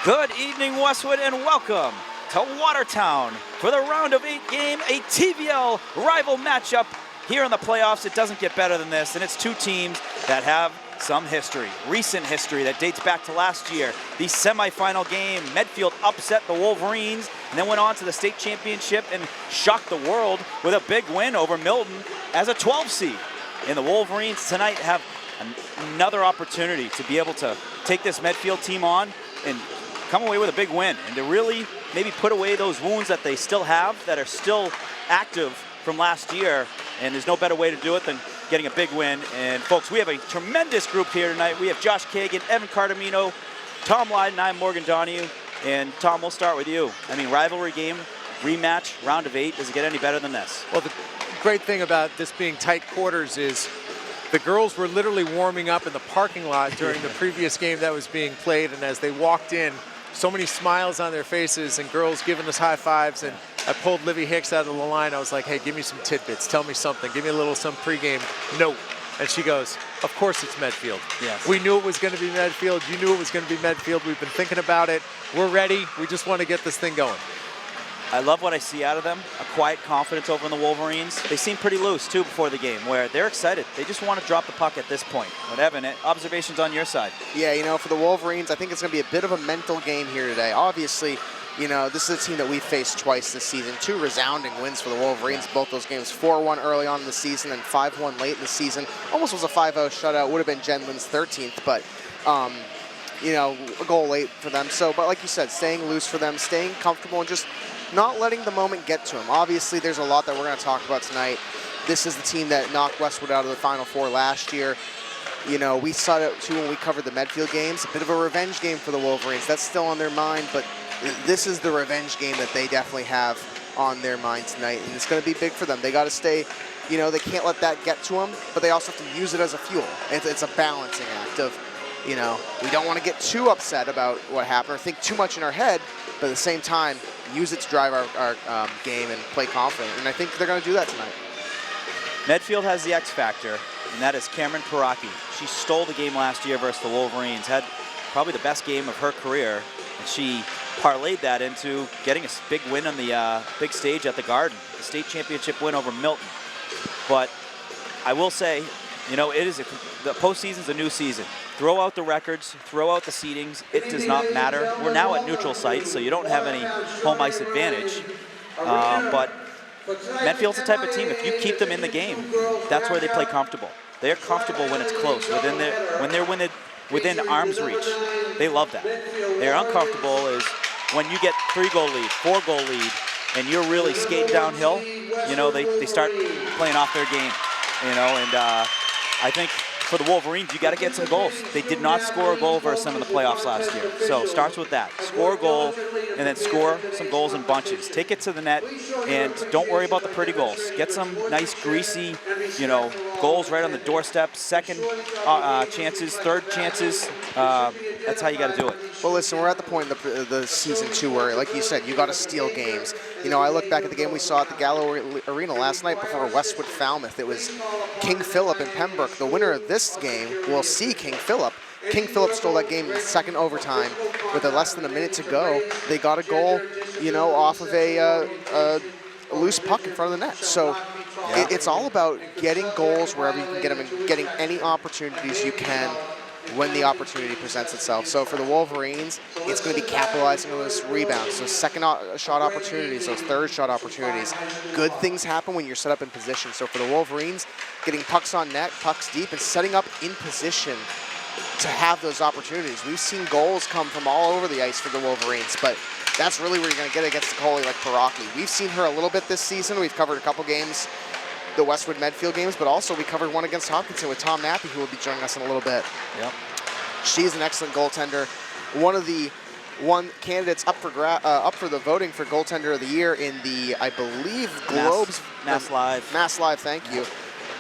Good evening, Westwood, and welcome to Watertown for the round of 8 game, a TVL rival matchup here in the playoffs. It doesn't get better than this, and it's two teams that have some history, recent history that dates back to last year. The semifinal game, Medfield upset the Wolverines and then went on to the state championship and shocked the world with a big win over Milton as a 12 seed. And the Wolverines tonight have another opportunity to be able to take this Medfield team on and come away with a big win and to really maybe put away those wounds that they still have that are still active from last year. And there's no better way to do it than getting a big win. And folks, we have a tremendous group here tonight. We have Josh Kagan, Evan Cardamino, Tom Lyden, I'm Morgan Donahue. And Tom, we'll start with you. I mean, rivalry game, rematch, round of 8. Does it get any better than this? Well, the great thing about this being tight quarters is the girls were literally warming up in the parking lot during the previous game that was being played. And as they walked in, so many smiles on their faces and girls giving us high fives. And I pulled Livy Hicks out of the line. I was like, hey, give me some tidbits. Tell me something. Give me a little some pregame note. And she goes, of course it's Medfield. Yes. We knew it was going to be Medfield. You knew it was going to be Medfield. We've been thinking about it. We're ready. We just want to get this thing going. I love what I see out of them, a quiet confidence over in the Wolverines. They seem pretty loose, too, before the game, where they're excited. They just want to drop the puck at this point. But Evan, observations on your side? Yeah, you know, for the Wolverines, I think it's going to be a bit of a mental game here today. Obviously, you know, this is a team that we've faced twice this season. 2 resounding wins for the Wolverines, both those games. 4-1 early on in the season and 5-1 late in the season. Almost was a 5-0 shutout. Would have been Jen Lynn's 13th, but you know, a goal late for them. So, but like you said, staying loose for them, staying comfortable and just not letting the moment get to them. Obviously, there's a lot that we're going to talk about tonight. This is the team that knocked Westwood out of the Final Four last year. You know, we saw it too when we covered the Medfield games. A bit of a revenge game for the Wolverines. That's still on their mind, but this is the revenge game that they definitely have on their mind tonight, and it's going to be big for them. They got to stay, you know, they can't let that get to them, but they also have to use it as a fuel. It's a balancing act of, you know, we don't want to get too upset about what happened or think too much in our head, but at the same time, use it to drive our game and play confident. And I think they're going to do that tonight. Medfield has the X factor, and that is Cameron Paraki. She stole the game last year versus the Wolverines, had probably the best game of her career, and she parlayed that into getting a big win on the big stage at the Garden, the state championship win over Milton. But I will say, you know, the postseason's a new season. Throw out the records, throw out the seedings. It does not matter. We're now at neutral sites, so you don't have any home ice advantage. But Medfield's the type of team, if you keep them in the game, that's where they play comfortable. They're comfortable when it's close, when they're within arm's reach. They love that. They're uncomfortable is when you get 3-goal lead, 4-goal lead, and you're really skating downhill, you know, they start playing off their game, you know, and I think for the Wolverines, you got to get some goals. They did not score a goal versus them in the playoffs last year. So starts with that. Score a goal and then score some goals in bunches. Take it to the net and don't worry about the pretty goals. Get some nice greasy, you know, goals right on the doorstep. Second chances, third chances. That's how you got to do it. Well, listen, we're at the point in the season, too, where, like you said, you got to steal games. You know, I look back at the game we saw at the Gallo Arena last night before Westwood Falmouth. It was King Philip and Pembroke. The winner of this game will see King Philip. King Philip stole that game in the second overtime with less than a minute to go. They got a goal, you know, off of a loose puck in front of the net. So yeah. It's all about getting goals wherever you can get them and getting any opportunities you can when the opportunity presents itself. So for the Wolverines, it's going to be capitalizing on those rebounds, those second shot opportunities, those third shot opportunities. Good things happen when you're set up in position. So for the Wolverines, getting pucks on net, pucks deep, and setting up in position to have those opportunities. We've seen goals come from all over the ice for the Wolverines, but that's really where you're going to get against a goalie like Paraki. We've seen her a little bit this season. We've covered a couple games, the Westwood Medfield games, but also we covered one against Hopkinton with Tom Nappy, who will be joining us in a little bit. Yep. She's an excellent goaltender. One of the candidates up for the voting for goaltender of the year in the, I believe, Globes Mass Live. Mass Live, thank you.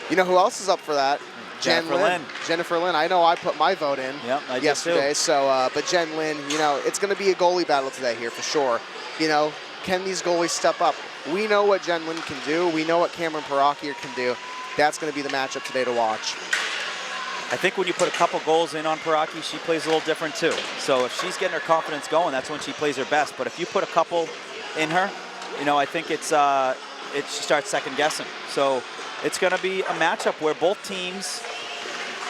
You know who else is up for that? Jennifer Lynn. Jennifer Lynn. I know I put my vote in yesterday. Too. So, but Jen Lynn, you know, it's going to be a goalie battle today here for sure. You know, can these goalies step up? We know what Jen Lynn can do. We know what Cameron Paraki can do. That's going to be the matchup today to watch. I think when you put a couple goals in on Paraki, she plays a little different too. So if she's getting her confidence going, that's when she plays her best. But if you put a couple in her, you know, I think she starts second guessing. So it's going to be a matchup where both teams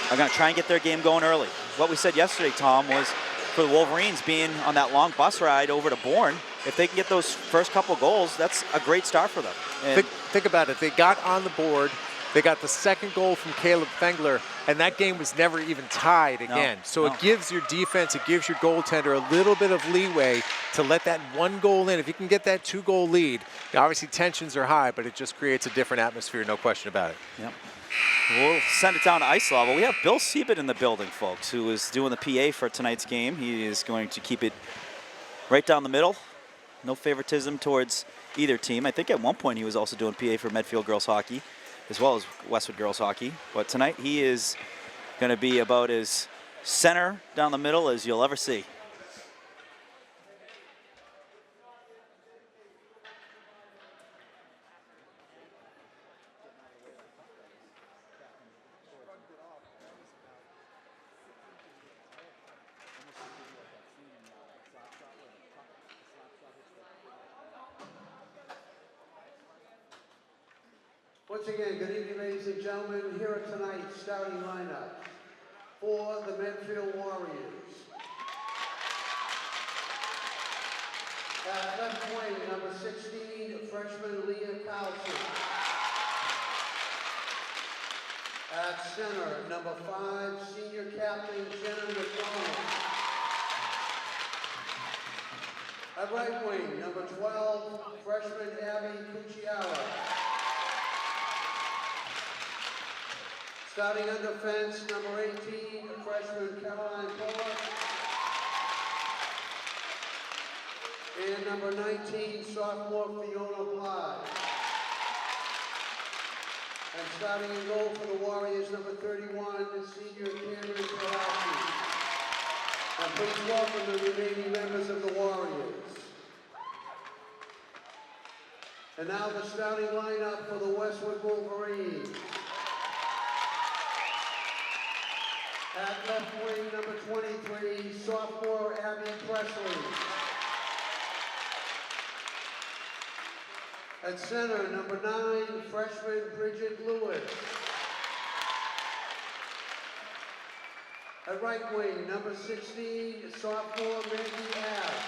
are going to try and get their game going early. What we said yesterday, Tom, was for the Wolverines being on that long bus ride over to Bourne, if they can get those first couple goals, that's a great start for them. And Think about it. They got on the board. They got the second goal from Caleb Fengler, and that game was never even tied again. So it gives your defense, it gives your goaltender a little bit of leeway to let that one goal in. If you can get that 2-goal lead, obviously tensions are high, but it just creates a different atmosphere, no question about it. Yep. We'll send it down to ice level. We have Bill Siebert in the building, folks, who is doing the PA for tonight's game. He is going to keep it right down the middle. No favoritism towards either team. I think at one point he was also doing PA for Medfield Girls Hockey, as well as Westwood Girls Hockey. But tonight he is going to be about as center down the middle as you'll ever see. Once again, good evening, ladies and gentlemen. Here are tonight's starting lineup for the Medfield Warriors. At left wing, number 16, freshman Leah Carlson. At center, number 5, senior captain Jenna McDonald. At right wing, number 12, freshman Abby Cucciara. Starting on defense, number 18, freshman Caroline Pollard. And number 19, sophomore Fiona Bly. And starting in goal for the Warriors, number 31, senior Cameron Paraki. And please welcome the remaining members of the Warriors. And now the starting lineup for the Westwood Wolverines. At left wing, number 23, sophomore Abby Presley. At center, number 9, freshman Bridget Lewis. At right wing, number 16, sophomore Maggie Ash.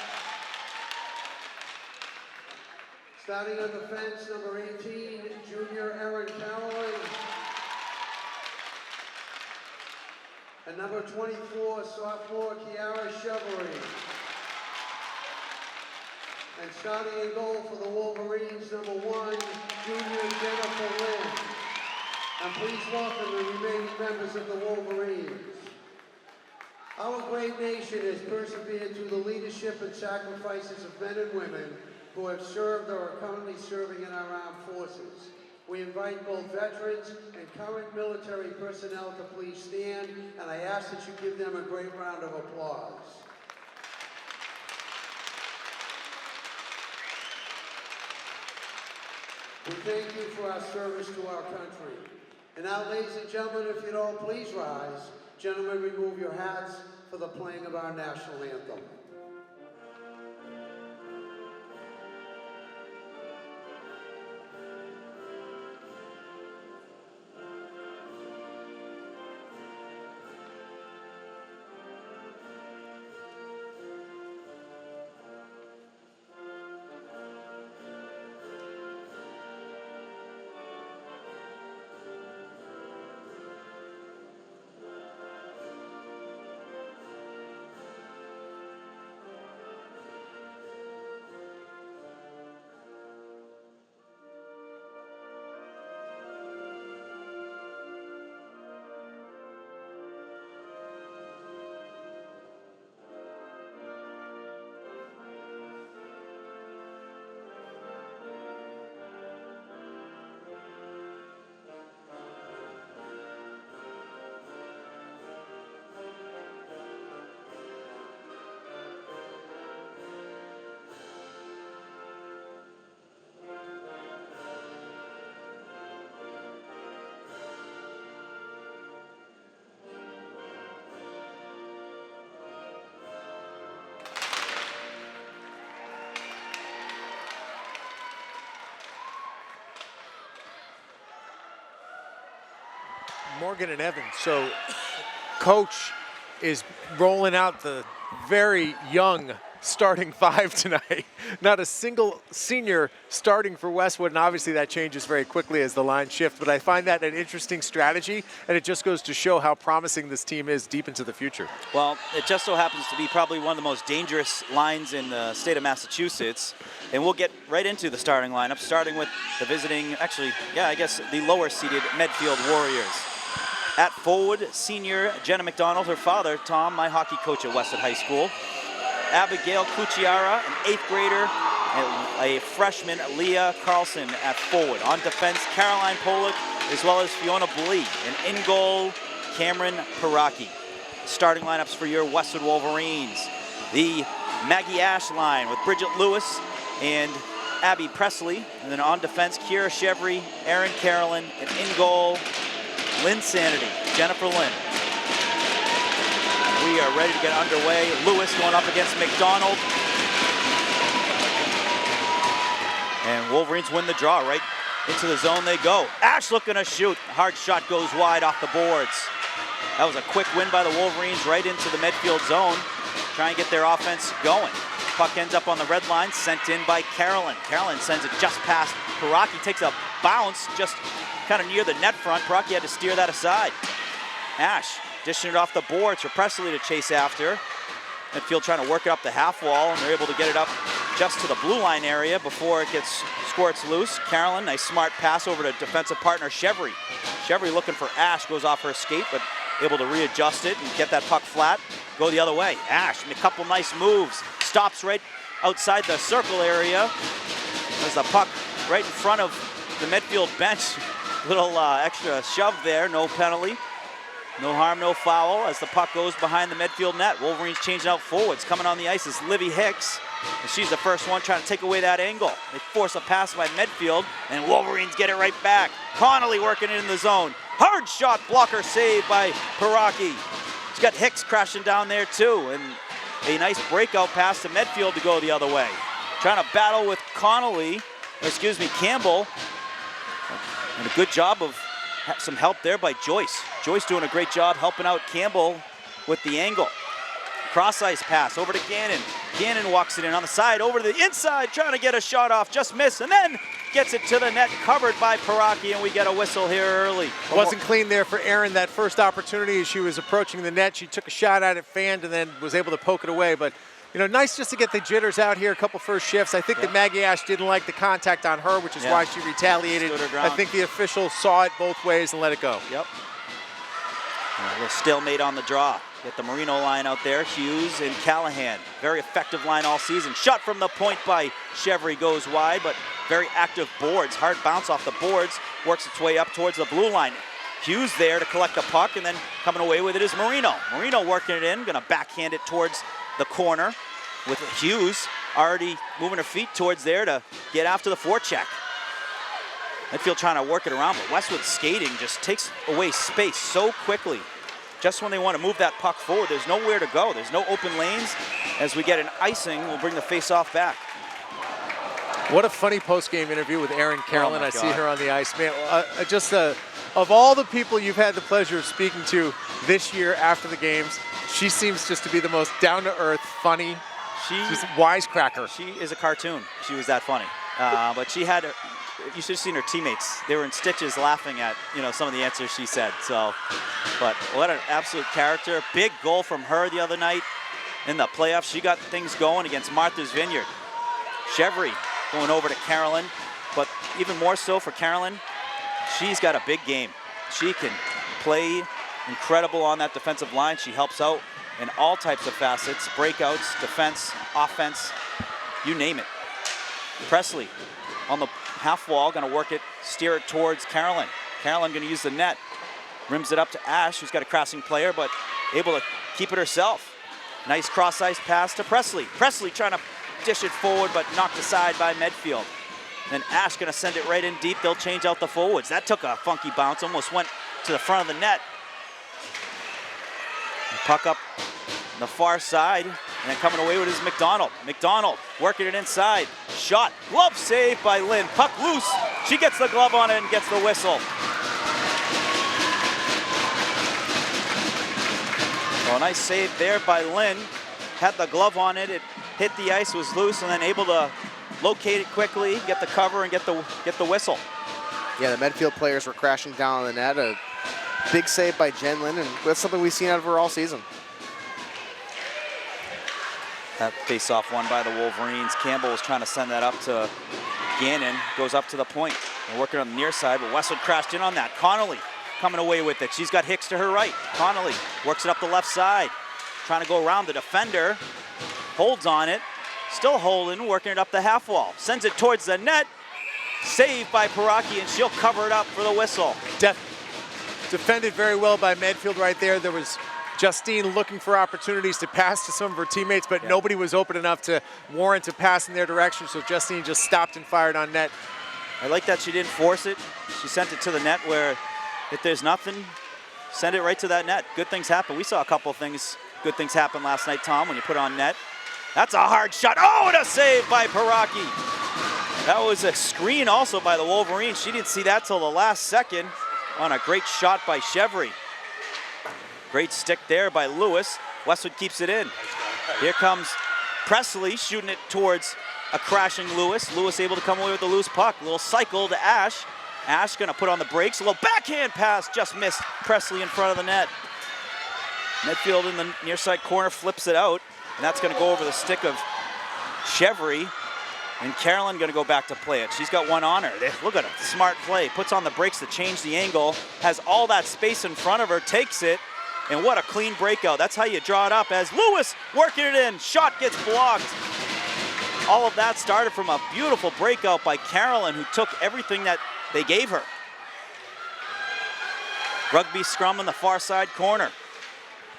Starting on defense, number 18, junior Erin Caroline. And number 24, sophomore Kiara Chevrolet. And starting in goal for the Wolverines, number 1, junior Jennifer Lynn. And please welcome the remaining members of the Wolverines. Our great nation has persevered through the leadership and sacrifices of men and women who have served or are currently serving in our armed forces. We invite both veterans and current military personnel to please stand, and I ask that you give them a great round of applause. We thank you for our service to our country. And now, ladies and gentlemen, if you'd all please rise. Gentlemen, remove your hats for the playing of our national anthem. Morgan and Evans. So coach is rolling out the very young starting five tonight. Not a single senior starting for Westwood, and obviously that changes very quickly as the line shifts, but I find that an interesting strategy, and it just goes to show how promising this team is deep into the future. Well, it just so happens to be probably one of the most dangerous lines in the state of Massachusetts, and we'll get right into the starting lineup, starting with the visiting, actually, yeah, I guess the lower-seeded Medfield Warriors. At forward, senior Jenna McDonald, her father, Tom, my hockey coach at Westwood High School. Abigail Cucciara, an 8th grader, and a freshman, Leah Carlson at forward. On defense, Caroline Polick, as well as Fiona Blee. And in goal, Cameron Paraki. Starting lineups for your Westwood Wolverines. The Maggie Ash line with Bridget Lewis and Abby Presley. And then on defense, Kira Chevry, Erin Carolyn, and in goal, Lynn Sanity, Jennifer Lynn. We are ready to get underway. Lewis going up against McDonald. And Wolverines win the draw. Right into the zone they go. Ash looking to shoot. Hard shot goes wide off the boards. That was a quick win by the Wolverines right into the Medfield zone. Trying to get their offense going. Puck ends up on the red line, sent in by Carolyn. Carolyn sends it just past Paraki. Takes a bounce just kind of near the net front. Paraki had to steer that aside. Ash dishing it off the boards for Presley to chase after. Medfield trying to work it up the half wall, and they're able to get it up just to the blue line area before it squirts loose. Carolyn, nice smart pass over to defensive partner Chevry. Chevry looking for Ash, goes off her skate, but able to readjust it and get that puck flat, go the other way. Ash, a couple nice moves, stops right outside the circle area. There's the puck right in front of the Medfield bench. Little extra shove there, no penalty. No harm, no foul as the puck goes behind the Medfield net. Wolverines changing out forwards. Coming on the ice is Livy Hicks. And she's the first one trying to take away that angle. They force a pass by Medfield, and Wolverines get it right back. Connolly working it in the zone. Hard shot, blocker save by Paraki. She's got Hicks crashing down there too, and a nice breakout pass to Medfield to go the other way. Trying to battle with Campbell. And a good job of some help there by Joyce. Joyce doing a great job helping out Campbell with the angle. Cross ice pass over to Gannon. Gannon walks it in on the side, over to the inside, trying to get a shot off, just missed, and then gets it to the net, covered by Paraki, and we get a whistle here early. Wasn't clean there for Erin. That first opportunity as she was approaching the net, she took a shot at it, fanned, and then was able to poke it away. But you know, nice just to get the jitters out here, a couple first shifts. I think that Maggie Ash didn't like the contact on her, which is why she retaliated. I think the official saw it both ways and let it go. Yep. A little stalemate on the draw. Get the Marino line out there, Hughes and Callahan. Very effective line all season. Shot from the point by Chevry goes wide, but very active boards. Hard bounce off the boards, works its way up towards the blue line. Hughes there to collect the puck, and then coming away with it is Marino. Marino working it in, gonna backhand it towards the corner with Hughes already moving her feet towards there to get after the forecheck. Medfield trying to work it around, but Westwood skating just takes away space so quickly. Just when they want to move that puck forward, there's nowhere to go. There's no open lanes. As we get an icing, we'll bring the face-off back. What a funny post-game interview with Erin Carolyn. Oh I see her on the ice. Man, of all the people you've had the pleasure of speaking to this year after the games, she seems just to be the most down-to-earth, funny, she's a wisecracker. She is a cartoon. She was that funny. But she had, you should have seen her teammates. They were in stitches laughing at, some of the answers she said. So, but what an absolute character. Big goal from her the other night in the playoffs. She got things going against Martha's Vineyard. Chevry going over to Carolyn, but even more so for Carolyn, she's got a big game. She can play incredible on that defensive line. She helps out in all types of facets, breakouts, defense, offense, you name it. Presley on the half wall, gonna work it, steer it towards Carolyn. Carolyn gonna use the net, rims it up to Ash, who's got a crossing player, but able to keep it herself. Nice cross ice pass to Presley. Presley trying to dish it forward, but knocked aside by Medfield. Then Ash gonna send it right in deep. They'll change out the forwards. That took a funky bounce, almost went to the front of the net. Puck up on the far side, and then coming away with is McDonald. McDonald working it inside. Shot, glove save by Lynn. Puck loose. She gets the glove on it and gets the whistle. So a nice save there by Lynn. Had the glove on it. It hit the ice, was loose, and then able to locate it quickly, get the cover, and get the whistle. Yeah, the Medfield players were crashing down on the net. A big save by Jen Lynn, and that's something we've seen out of her all season. That face-off won by the Wolverines. Campbell was trying to send that up to Gannon. Goes up to the point. They're working on the near side, but Westwood crashed in on that. Connolly coming away with it. She's got Hicks to her right. Connolly works it up the left side. Trying to go around the defender. Holds on it. Still holding, working it up the half wall. Sends it towards the net. Saved by Paraki, and she'll cover it up for the whistle. Defended very well by Medfield right there. There was Justine looking for opportunities to pass to some of her teammates, but nobody was open enough to warrant a pass in their direction, so Justine just stopped and fired on net. I like that she didn't force it. She sent it to the net where if there's nothing, send it right to that net. Good things happen. We saw a couple of good things happen last night, Tom, when you put on net. That's a hard shot. Oh, and a save by Paraki. That was a screen also by the Wolverines. She didn't see that till the last second on a great shot by Chevry. Great stick there by Lewis. Westwood keeps it in. Here comes Presley shooting it towards a crashing Lewis. Lewis able to come away with the loose puck. A little cycle to Ash. Ash gonna put on the brakes. A little backhand pass, just missed Presley in front of the net. Medfield in the near side corner flips it out, and that's gonna go over the stick of Chevry. And Carolyn gonna go back to play it. She's got one on her. Look at it, smart play. Puts on the brakes to change the angle. Has all that space in front of her, takes it, and what a clean breakout. That's how you draw it up as Lewis working it in. Shot gets blocked. All of that started from a beautiful breakout by Carolyn, who took everything that they gave her. Rugby scrum in the far side corner.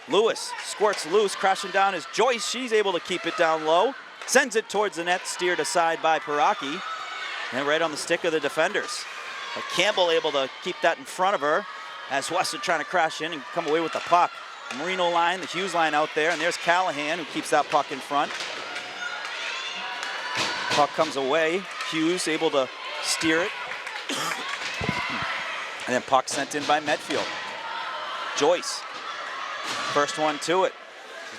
Lewis squirts loose, crashing down is Joyce. She's able to keep it down low. Sends it towards the net, steered aside by Paraki, and right on the stick of the defenders. But Campbell able to keep that in front of her as Westwood trying to crash in and come away with the puck. The Marino line, the Hughes line out there, and there's Callahan who keeps that puck in front. Puck comes away, Hughes able to steer it. And then puck sent in by Medfield. Joyce, first one to it.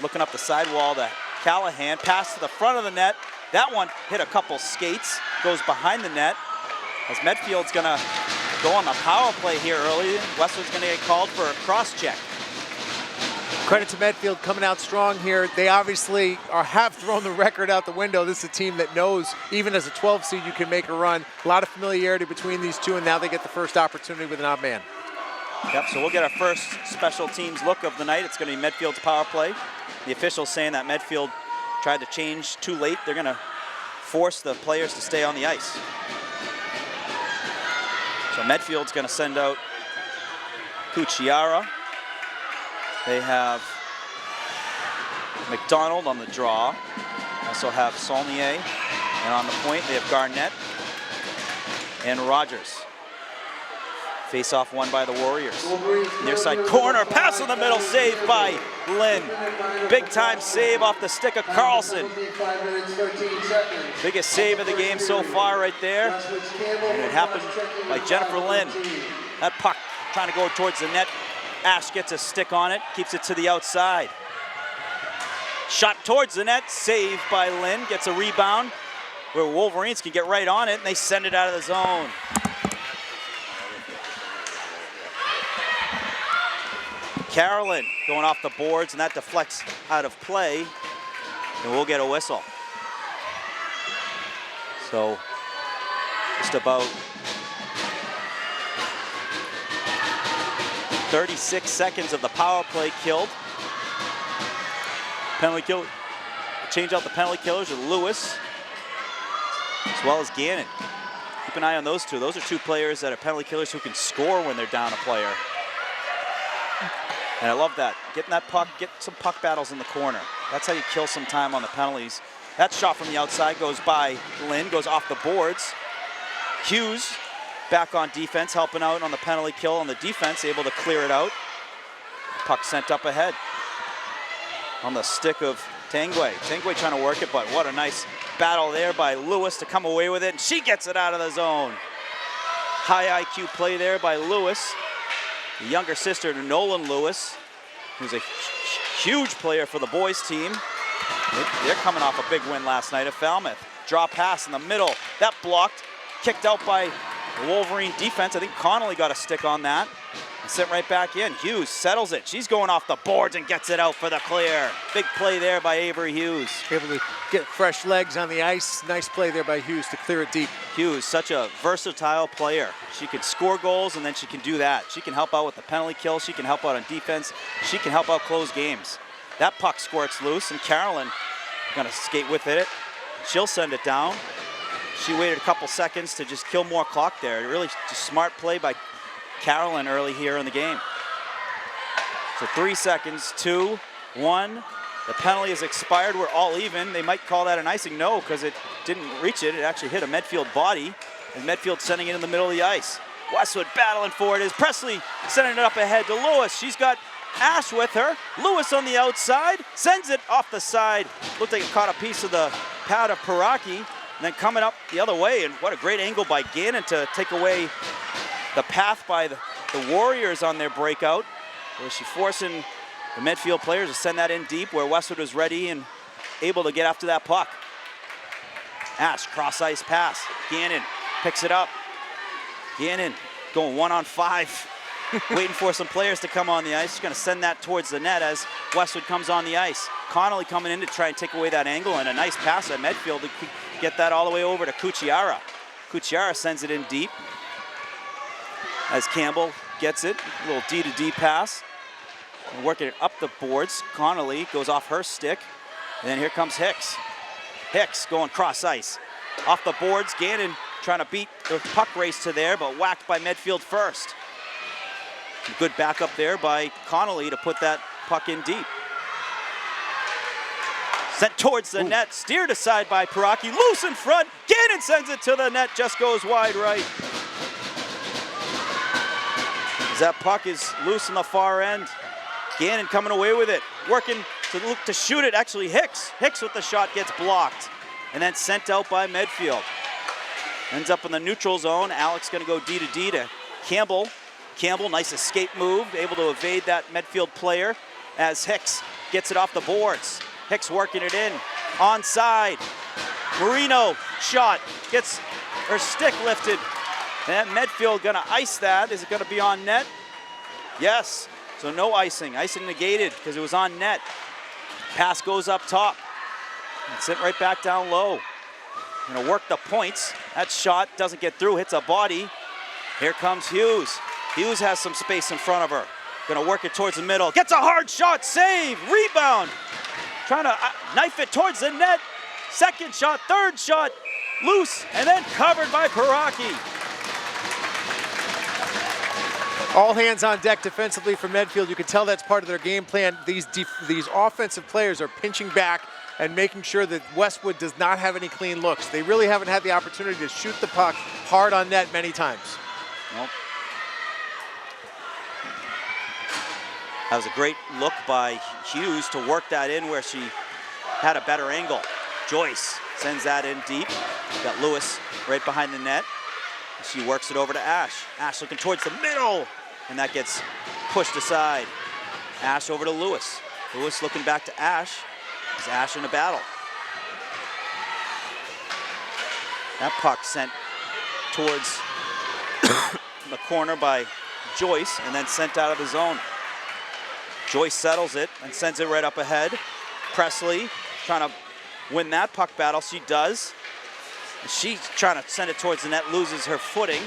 Looking up the sidewall to Callahan, pass to the front of the net. That one hit a couple skates, goes behind the net. As Medfield's gonna go on the power play here early, Westwood's gonna get called for a cross check. Credit to Medfield coming out strong here. They obviously have thrown the record out the window. This is a team that knows even as a 12 seed you can make a run. A lot of familiarity between these two, and now they get the first opportunity with an odd man. Yep, so we'll get our first special teams look of the night. It's gonna be Medfield's power play. The officials saying that Medfield tried to change too late. They're gonna force the players to stay on the ice. So Medfield's gonna send out Cucciara. They have McDonald on the draw. Also have Saulnier. And on the point, they have Garnett and Rogers. Face-off won by the Warriors. Near side corner, pass in the middle, saved by Lynn. Big time save off the stick of Carlson. Biggest save of the game so far right there. And it happened by Jennifer Lynn. That puck trying to go towards the net. Ash gets a stick on it, keeps it to the outside. Shot towards the net, saved by Lynn, gets a rebound where Wolverines can get right on it, and they send it out of the zone. Carolyn going off the boards, and that deflects out of play, and we'll get a whistle. So just about 36 seconds of the power play killed. Penalty kill, change out the penalty killers are Lewis as well as Gannon. Keep an eye on those two. Those are two players that are penalty killers who can score when they're down a player. And I love that. Getting that puck, get some puck battles in the corner. That's how you kill some time on the penalties. That shot from the outside goes by Lynn, goes off the boards. Hughes back on defense, helping out on the penalty kill on the defense, able to clear it out. Puck sent up ahead on the stick of Tanguay. Tanguay trying to work it, but what a nice battle there by Lewis to come away with it, and she gets it out of the zone. High IQ play there by Lewis. The younger sister to Nolan Lewis, who's a huge player for the boys team. They're coming off a big win last night at Falmouth. Draw pass in the middle. That blocked. Kicked out by the Wolverine defense. I think Connolly got a stick on that. And sent right back in. Hughes settles it. She's going off the boards and gets it out for the clear. Big play there by Avery Hughes. Able to get fresh legs on the ice. Nice play there by Hughes to clear it deep. Hughes, such a versatile player. She can score goals and then she can do that. She can help out with the penalty kill. She can help out on defense. She can help out close games. That puck squirts loose and Carolyn gonna skate with it. She'll send it down. She waited a couple seconds to just kill more clock there. Really just smart play by Carolyn early here in the game. So 3 seconds, 2, 1. The penalty is expired. We're all even. They might call that an icing. No, because it didn't reach it. It actually hit a Medfield body. And Medfield sending it in the middle of the ice. Westwood battling for it is Presley sending it up ahead to Lewis. She's got Ash with her. Lewis on the outside, sends it off the side. Looked like it caught a piece of the pad of Piraki. And then coming up the other way, and what a great angle by Gannon to take away the path by the Warriors on their breakout. Where she's forcing the Medfield players to send that in deep where Westwood was ready and able to get after that puck. Ash, cross ice pass. Gannon picks it up. Gannon going 1-on-5. Waiting for some players to come on the ice. She's going to send that towards the net as Westwood comes on the ice. Connolly coming in to try and take away that angle, and a nice pass at Medfield to get that all the way over to Cucciara. Cucciara sends it in deep as Campbell gets it. A little D-to-D pass. And working it up the boards. Connolly goes off her stick. And then here comes Hicks. Hicks going cross ice. Off the boards, Gannon trying to beat the puck race to there, but whacked by Medfield first. Good backup there by Connolly to put that puck in deep. Sent towards the net, steered aside by Piraki, loose in front. Gannon sends it to the net, just goes wide right. As that puck is loose in the far end. Gannon coming away with it, working to look to shoot it. Actually, Hicks with the shot gets blocked and then sent out by Medfield. Ends up in the neutral zone. Alex going to go D-to-D to Campbell. Campbell, nice escape move, able to evade that Medfield player as Hicks gets it off the boards. Hicks working it in, onside. Marino, shot, gets her stick lifted. And Medfield gonna ice that. Is it gonna be on net? Yes, so no icing. Icing negated because it was on net. Pass goes up top. And sent right back down low. Gonna work the points. That shot doesn't get through, hits a body. Here comes Hughes. Hughes has some space in front of her. Gonna work it towards the middle. Gets a hard shot, save, rebound. Trying to knife it towards the net. Second shot, third shot, loose, and then covered by Piraki. All hands on deck defensively for Medfield. You can tell that's part of their game plan. These offensive players are pinching back and making sure that Westwood does not have any clean looks. They really haven't had the opportunity to shoot the puck hard on net many times. Nope. That was a great look by Hughes to work that in where she had a better angle. Joyce sends that in deep. Got Lewis right behind the net. She works it over to Ash. Ash looking towards the middle, and that gets pushed aside. Ash over to Lewis. Lewis looking back to Ash. Is Ash in a battle? That puck sent towards the corner by Joyce and then sent out of the zone. Joyce settles it and sends it right up ahead. Presley trying to win that puck battle. She does. She's trying to send it towards the net, loses her footing,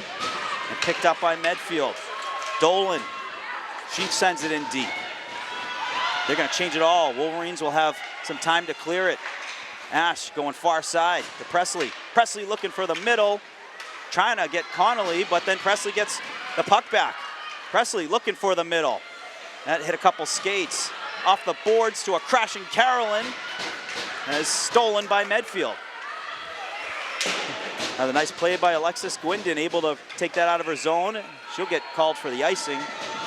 and picked up by Medfield. Dolan, she sends it in deep. They're going to change it all. Wolverines will have some time to clear it. Ash going far side to Presley. Presley looking for the middle, trying to get Connolly, but then Presley gets the puck back. Presley looking for the middle. That hit a couple skates. Off the boards to a crashing Carolyn, and is stolen by Medfield. Another nice play by Alexis Gwindon, able to take that out of her zone. She'll get called for the icing,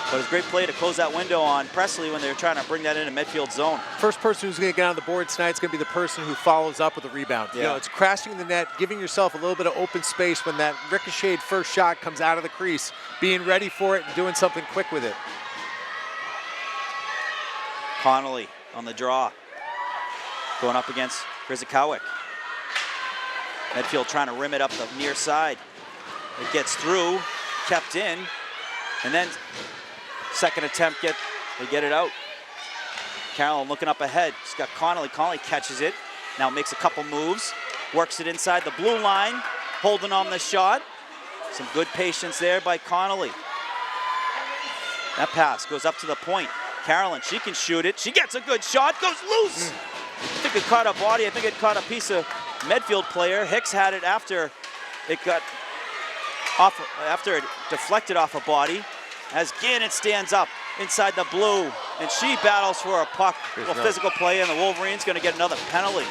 but it's a great play to close that window on Presley when they're trying to bring that into Medfield's zone. First person who's going to get on the board tonight is going to be the person who follows up with a rebound. Yeah. You know, it's crashing the net, giving yourself a little bit of open space when that ricocheted first shot comes out of the crease, being ready for it and doing something quick with it. Connolly on the draw. Going up against Grzikowic. Medfield trying to rim it up the near side. It gets through, kept in, and then second attempt, they get it out. Carolyn looking up ahead. She's got Connolly. Connolly catches it. Now makes a couple moves. Works it inside the blue line. Holding on the shot. Some good patience there by Connolly. That pass goes up to the point. Carolyn, she can shoot it. She gets a good shot. Goes loose. I think it caught a body. I think it caught a piece of Medfield player. Hicks had it after it got off, after it deflected off a body. As Gannon stands up inside the blue, and she battles for a puck. Physical play, and the Wolverines going to get another penalty.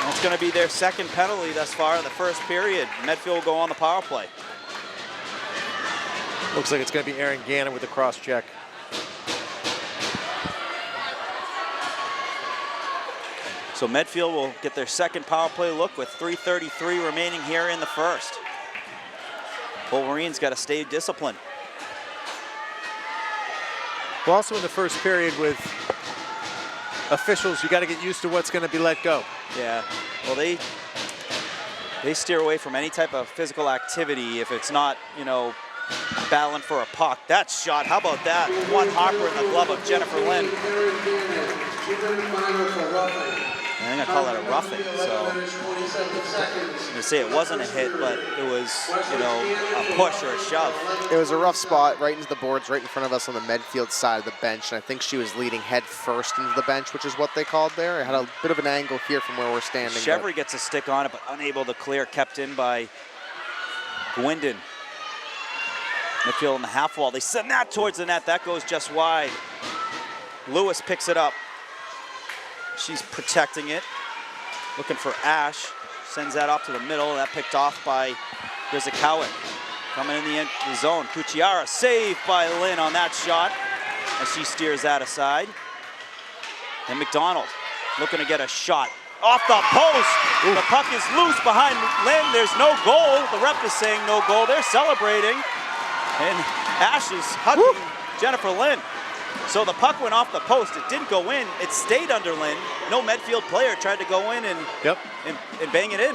That's going to be their second penalty thus far in the first period. Medfield will go on the power play. Looks like it's going to be Aaron Gannon with the cross check. So Medfield will get their second power play look with 3:33 remaining here in the first. Wolverines got to stay disciplined. Well, also in the first period with officials, you got to get used to what's going to be let go. Yeah, well they steer away from any type of physical activity if it's not, you know, battling for a puck. That shot, how about that? One hopper in the glove of Jennifer Lynn. I think I call that a roughing, so I'm going to say it wasn't a hit, but it was, you know, a push or a shove. It was a rough spot right into the boards, right in front of us on the Medfield side of the bench, and I think she was leading head first into the bench, which is what they called there. It had a bit of an angle here from where we're standing. Chevry gets a stick on it, but unable to clear, kept in by Gwyndon. Medfield in the half wall. They send that towards the net. That goes just wide. Lewis picks it up. She's protecting it. Looking for Ash. Sends that off to the middle. That picked off by Grzikowic. Coming in the zone. Kuchiara saved by Lynn on that shot as she steers that aside. And McDonald looking to get a shot. Off the post. Ooh. The puck is loose behind Lynn. There's no goal. The ref is saying no goal. They're celebrating. And Ash is hugging Jennifer Lynn. So the puck went off the post. It didn't go in. It stayed under Lynn. No Medfield player tried to go in and bang it in.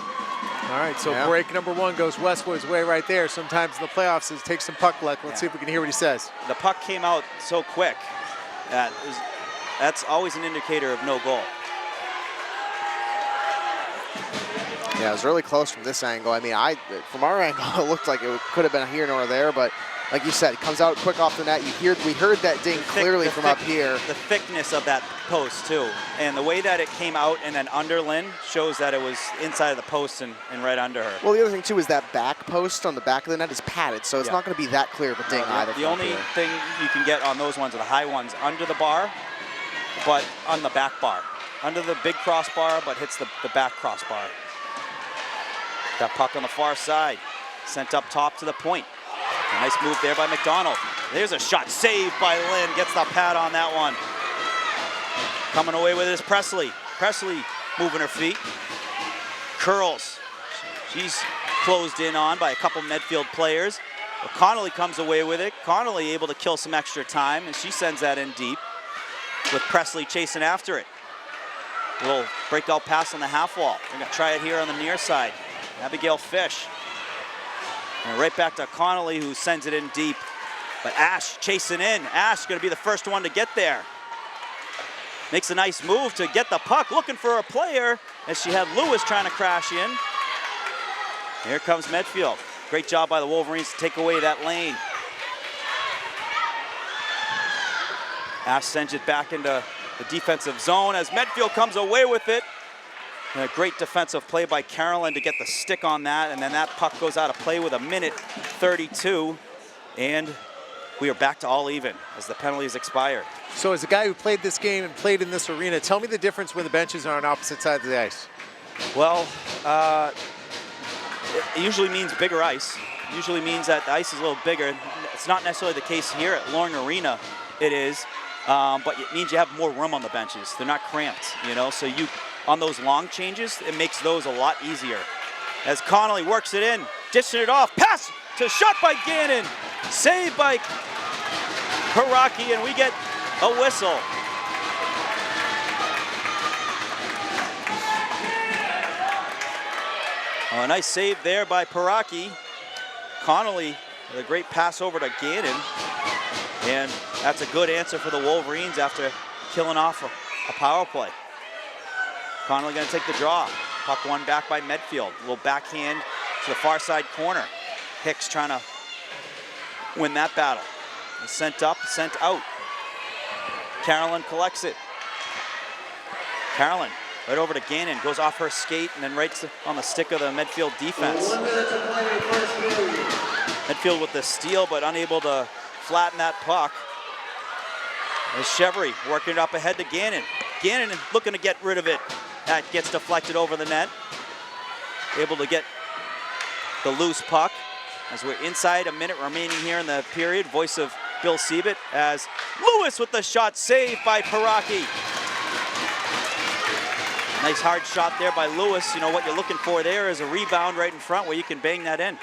All right, so break number one goes Westwood's way right there. Sometimes in the playoffs, it takes some puck luck. Let's see if we can hear what he says. The puck came out so quick. That's always an indicator of no goal. Yeah, it was really close from this angle. I mean, from our angle, it looked like it could have been here nor there, but like you said, it comes out quick off the net. We heard that ding clearly from up here. The thickness of that post too, and the way that it came out and then under Lynn shows that it was inside of the post and right under her. Well, the other thing too is that back post on the back of the net is padded, so it's not going to be that clear of a ding either. The only thing you can get on those ones are the high ones under the bar, but on the back bar. Under the big crossbar, but hits the back crossbar. That puck on the far side, sent up top to the point. A nice move there by McDonald. There's a shot saved by Lynn. Gets the pad on that one. Coming away with it is Presley. Presley moving her feet. Curls. She's closed in on by a couple Medfield players. But Connolly comes away with it. Connolly able to kill some extra time, and she sends that in deep with Presley chasing after it. A little breakout pass on the half wall. They're going to try it here on the near side. Abigail Fish. And right back to Connolly, who sends it in deep. But Ash chasing in. Ash going to be the first one to get there. Makes a nice move to get the puck, looking for a player, as she had Lewis trying to crash in. Here comes Medfield. Great job by the Wolverines to take away that lane. Ash sends it back into the defensive zone as Medfield comes away with it. And a great defensive play by Carolyn to get the stick on that, and then that puck goes out of play with 1:32, and we are back to all even as the penalties expired. So as a guy who played this game and played in this arena, tell me the difference when the benches are on opposite sides of the ice. Well, it usually means bigger ice. It usually means that the ice is a little bigger. It's not necessarily the case here at Loring Arena, it is, but it means you have more room on the benches. They're not cramped, you know, so on those long changes, it makes those a lot easier. As Connolly works it in, dishing it off, pass to shot by Gannon, saved by Paraki, and we get a whistle. Oh, a nice save there by Paraki. Connolly with a great pass over to Gannon. And that's a good answer for the Wolverines after killing off a power play. Connolly gonna take the draw. Puck won back by Medfield. A little backhand to the far side corner. Hicks trying to win that battle. Sent up, sent out. Carolyn collects it. Carolyn right over to Gannon, goes off her skate and then right on the stick of the Medfield defense. 1 minute to play, first period. Medfield with the steal, but unable to flatten that puck. As Chevry working it up ahead to Gannon. Gannon looking to get rid of it. That gets deflected over the net. Able to get the loose puck. As we're inside a minute remaining here in the period. Voice of Bill Siebert as Lewis with the shot saved by Paraki. Nice hard shot there by Lewis. You know what you're looking for there is a rebound right in front where you can bang that in.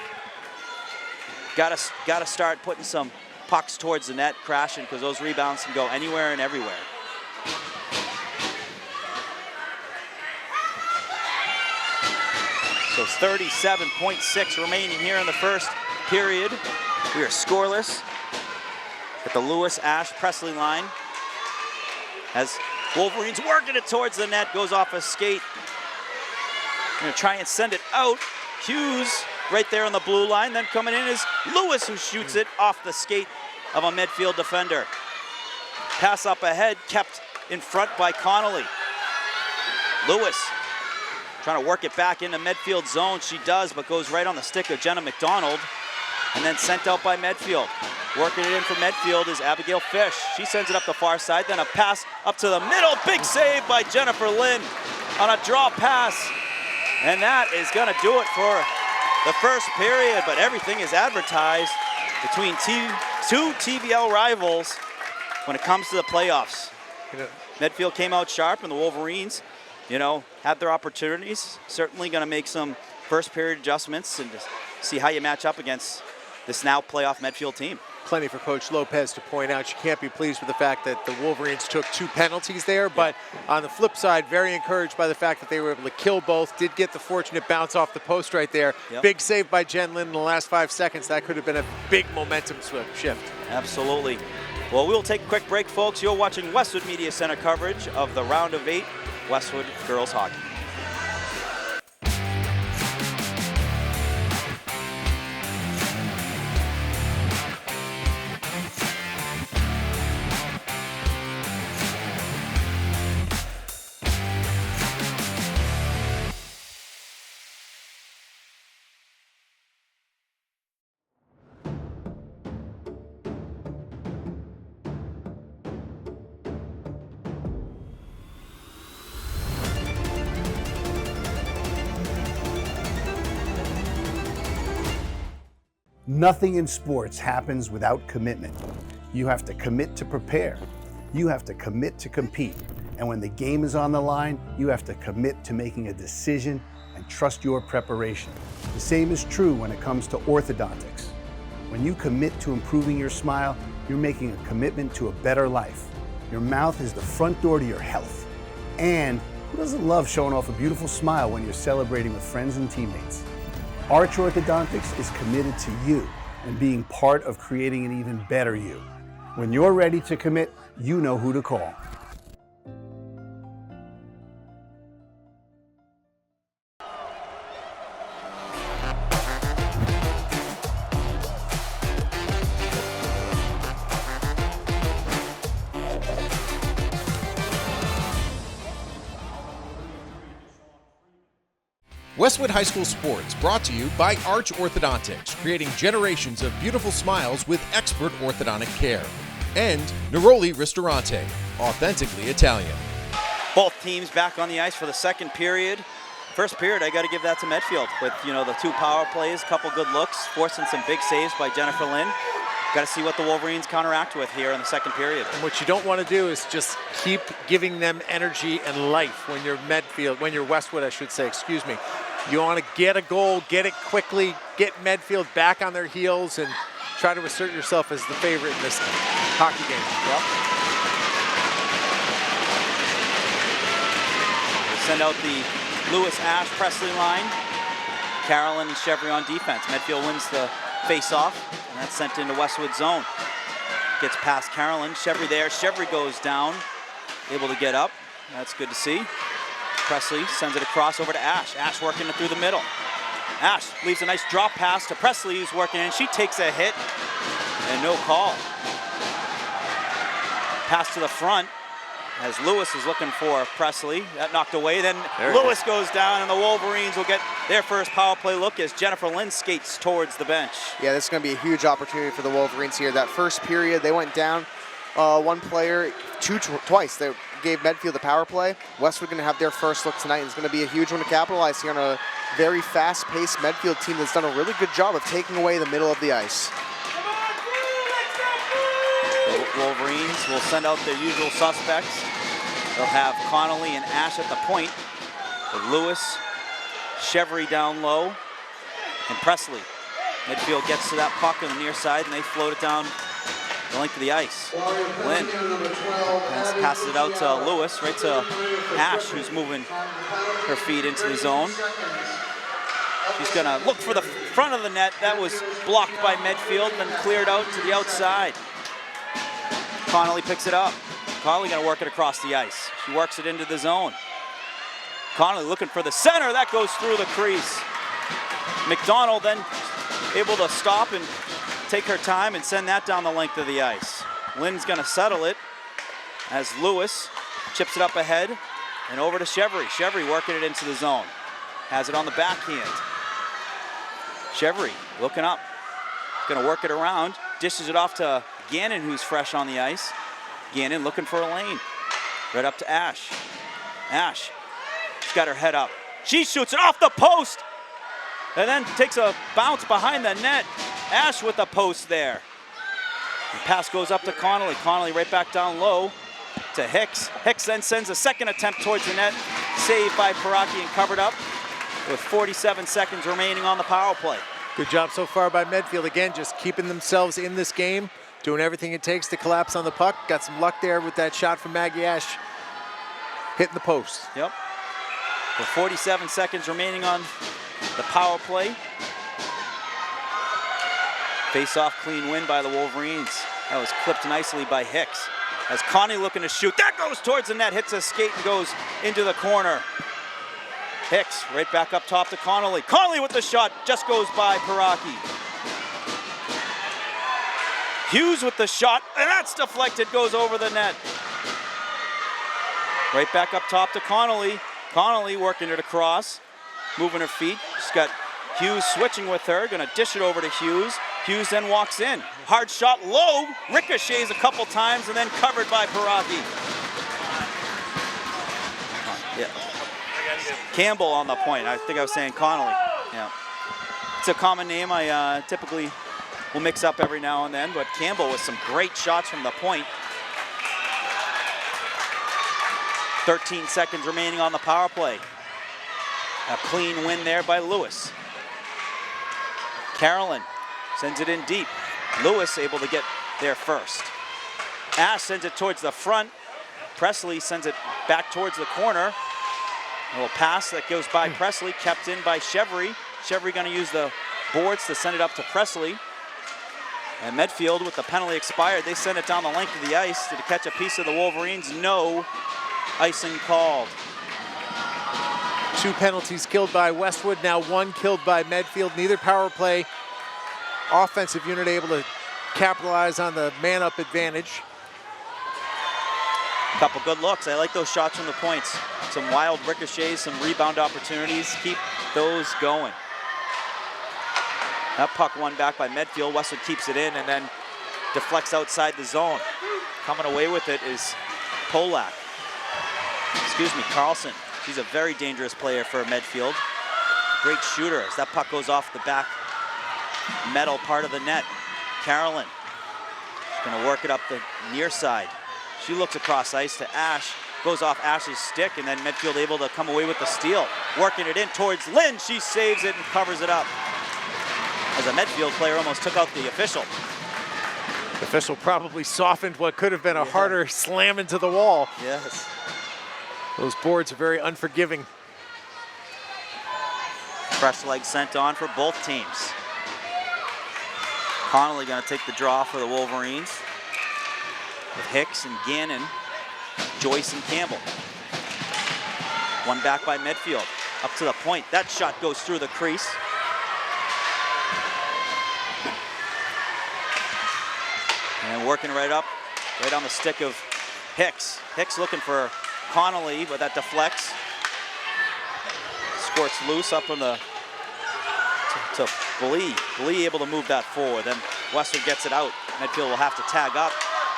Gotta start putting some pucks towards the net, crashing, because those rebounds can go anywhere and everywhere. So 37.6 remaining here in the first period. We are scoreless at the Lewis-Ash-Presley line. As Wolverines working it towards the net, goes off a skate. Gonna try and send it out. Hughes right there on the blue line. Then coming in is Lewis, who shoots it off the skate of a Medfield defender. Pass up ahead, kept in front by Connolly. Lewis trying to work it back into Medfield zone. She does, but goes right on the stick of Jenna McDonald. And then sent out by Medfield. Working it in for Medfield is Abigail Fish. She sends it up the far side, then a pass up to the middle. Big save by Jennifer Lynn on a draw pass. And that is gonna do it for the first period, but everything is advertised between two TVL rivals when it comes to the playoffs. Medfield came out sharp, and the Wolverines, you know, had their opportunities. Certainly gonna make some first period adjustments and just see how you match up against this now playoff Medfield team. Plenty for Coach Lopez to point out. She can't be pleased with the fact that the Wolverines took 2 penalties there, but on the flip side, very encouraged by the fact that they were able to kill both. Did get the fortunate bounce off the post right there. Yep. Big save by Jen Lynn in the last 5 seconds. That could have been a big momentum shift. Absolutely. Well, we'll take a quick break, folks. You're watching Westwood Media Center coverage of the round of 8 Westwood Girls Hockey. Nothing in sports happens without commitment. You have to commit to prepare. You have to commit to compete. And when the game is on the line, you have to commit to making a decision and trust your preparation. The same is true when it comes to orthodontics. When you commit to improving your smile, you're making a commitment to a better life. Your mouth is the front door to your health. And who doesn't love showing off a beautiful smile when you're celebrating with friends and teammates? Arch Orthodontics is committed to you and being part of creating an even better you. When you're ready to commit, you know who to call. Westwood High School Sports brought to you by Arch Orthodontics, creating generations of beautiful smiles with expert orthodontic care. And Neroli Ristorante, authentically Italian. Both teams back on the ice for the second period. First period, I got to give that to Medfield with, you know, the 2 power plays, couple good looks, forcing some big saves by Jennifer Lynn. Got to see what the Wolverines counteract with here in the second period. And what you don't want to do is just keep giving them energy and life when you're Medfield, when you're Westwood, I should say, excuse me. You want to get a goal, get it quickly, get Medfield back on their heels, and try to assert yourself as the favorite in this hockey game. Yep. send out the Lewis-Ash-Presley line. Carolyn and Chevry on defense. Medfield wins the face-off, and that's sent into Westwood zone. Gets past Carolyn. Chevry there. Chevry goes down, able to get up. That's good to see. Presley sends it across over to Ash. Ash working it through the middle. Ash leaves a nice drop pass to Presley, who's working in. She takes a hit, and no call. Pass to the front as Lewis is looking for Presley. That knocked away. Then Lewis goes down, and the Wolverines will get their first power play look as Jennifer Lynn skates towards the bench. Yeah, this is going to be a huge opportunity for the Wolverines here. That first period, they went down one player twice. They gave Medfield the power play. Westwood going to have their first look tonight, and it's going to be a huge one to capitalize here on a very fast-paced Medfield team that's done a really good job of taking away the middle of the ice. The Wolverines will send out their usual suspects. They'll have Connolly and Ash at the point, with Lewis, Chevry down low, and Presley. Midfield gets to that puck on the near side, and they float it down the length of the ice. Lynn passes it out to Lewis, right to Ash, who's moving her feet into the zone. She's gonna look for the front of the net. That was blocked by Medfield, then cleared out to the outside. Connolly picks it up. Connolly gonna work it across the ice. She works it into the zone. Connolly looking for the center. That goes through the crease. McDonald then able to stop and take her time and send that down the length of the ice. Lynn's gonna settle it as Lewis chips it up ahead and over to Chevry. Chevry working it into the zone. Has it on the backhand. Chevry looking up. Gonna work it around. Dishes it off to Gannon, who's fresh on the ice. Gannon looking for a lane. Right up to Ash. Ash, she's got her head up. She shoots it off the post and then takes a bounce behind the net. Ash with the post there. The pass goes up to Connolly. Connolly right back down low to Hicks. Hicks then sends a second attempt towards the net. Saved by Paraki and covered up with 47 seconds remaining on the power play. Good job so far by Medfield. Again, just keeping themselves in this game, doing everything it takes to collapse on the puck. Got some luck there with that shot from Maggie Ash hitting the post. Yep. With 47 seconds remaining on the power play. Face-off clean win by the Wolverines. That was clipped nicely by Hicks. As Connie looking to shoot, that goes towards the net, hits a skate and goes into the corner. Hicks right back up top to Connolly. Connolly with the shot, just goes by Paraki. Hughes with the shot, and that's deflected, goes over the net. Right back up top to Connolly. Connolly working it across, moving her feet. She's got Hughes switching with her, gonna dish it over to Hughes. Hughes then walks in. Hard shot low, ricochets a couple times, and then covered by Paraki. Yeah. Campbell on the point. I think I was saying Connolly. Yeah. It's a common name I typically will mix up every now and then, but Campbell with some great shots from the point. 13 seconds remaining on the power play. A clean win there by Lewis. Carolyn sends it in deep. Lewis able to get there first. Ash sends it towards the front. Presley sends it back towards the corner. A little pass that goes by Presley, kept in by Chevry. Chevry gonna use the boards to send it up to Presley. And Medfield, with the penalty expired, they send it down the length of the ice to catch a piece of the Wolverines. No icing called. 2 penalties killed by Westwood, now 1 killed by Medfield. Neither power play offensive unit able to capitalize on the man-up advantage. Couple good looks. I like those shots from the points. Some wild ricochets, some rebound opportunities. Keep those going. That puck won back by Medfield. Westwood keeps it in and then deflects outside the zone. Coming away with it is Polak. Carlson. She's a very dangerous player for Medfield. Great shooter as that puck goes off the back metal part of the net. Carolyn. She's gonna work it up the near side. She looks across ice to Ash. Goes off Ash's stick, and then Medfield able to come away with the steal. Working it in towards Lynn. She saves it and covers it up. As a Medfield player almost took out the official. The official probably softened what could have been a harder slam into the wall. Yes. Those boards are very unforgiving. Fresh leg sent on for both teams. Connolly going to take the draw for the Wolverines with Hicks and Gannon, Joyce and Campbell. One back by Medfield, up to the point. That shot goes through the crease. And working right up, right on the stick of Hicks. Hicks looking for Connolly, but that deflects. Squirts loose up on the to Blee. Blee able to move that forward. Then Westwood gets it out. Medfield will have to tag up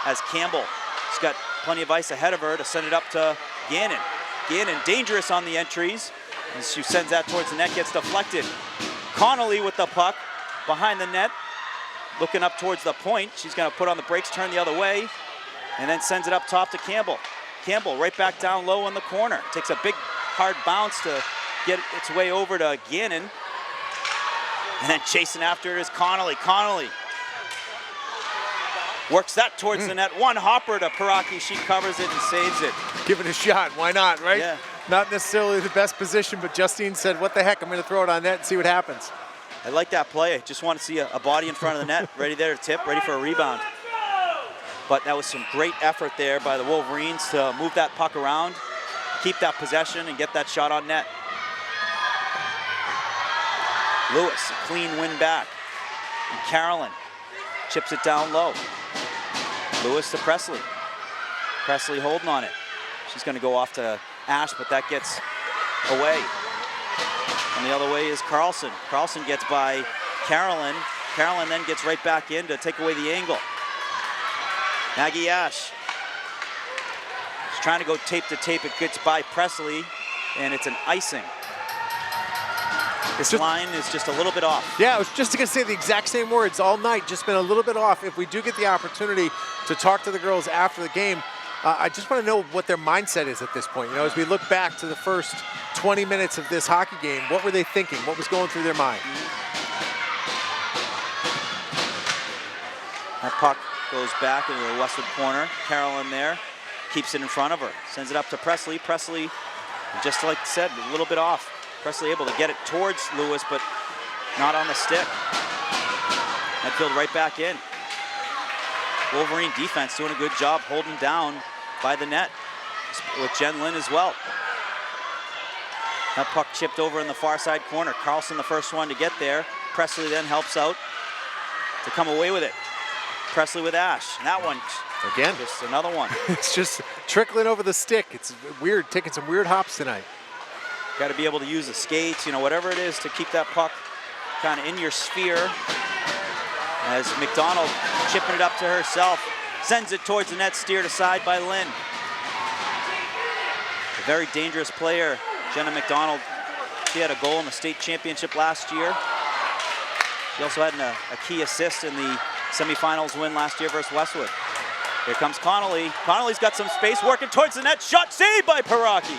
as Campbell. She's got plenty of ice ahead of her to send it up to Gannon. Gannon dangerous on the entries. As she sends that towards the net, gets deflected. Connolly with the puck behind the net, looking up towards the point. She's going to put on the brakes, turn the other way, and then sends it up top to Campbell. Campbell right back down low in the corner. Takes a big hard bounce to get its way over to Gannon. And then chasing after it is Connolly. Connolly works that towards the net. One hopper to Piraki. She covers it and saves it. Give it a shot. Why not, right? Yeah. Not necessarily the best position, but Justine said, what the heck, I'm going to throw it on net and see what happens. I like that play. I just want to see a body in front of the net, ready there to tip, ready for a rebound. But that was some great effort there by the Wolverines to move that puck around, keep that possession, and get that shot on net. Lewis, a clean win back. And Carolyn chips it down low. Lewis to Presley. Presley holding on it. She's going to go off to Ash, but that gets away. And the other way is Carlson. Carlson gets by Carolyn. Carolyn then gets right back in to take away the angle. Maggie Ash. She's trying to go tape to tape. It gets by Presley, and it's an icing. This line is just a little bit off. Yeah, I was just going to say the exact same words all night, just been a little bit off. If we do get the opportunity to talk to the girls after the game, I just want to know what their mindset is at this point. You know, as we look back to the first 20 minutes of this hockey game, what were they thinking? What was going through their mind? That puck goes back into the Westwood corner. Carolyn there keeps it in front of her. Sends it up to Presley. Presley, just like I said, a little bit off. Presley able to get it towards Lewis, but not on the stick. Medfield right back in. Wolverine defense doing a good job holding down by the net with Jen Lynn as well. That puck chipped over in the far side corner. Carlson the first one to get there. Presley then helps out to come away with it. Presley with Ash. And that one, again, just another one. It's just trickling over the stick. It's weird, taking some weird hops tonight. Got to be able to use the skates, you know, whatever it is to keep that puck kind of in your sphere. As McDonald chipping it up to herself, sends it towards the net, steered aside by Lynn. A very dangerous player, Jenna McDonald. She had a goal in the state championship last year. She also had a key assist in the semifinals win last year versus Westwood. Here comes Connolly. Connolly's got some space working towards the net. Shot saved by Piraki.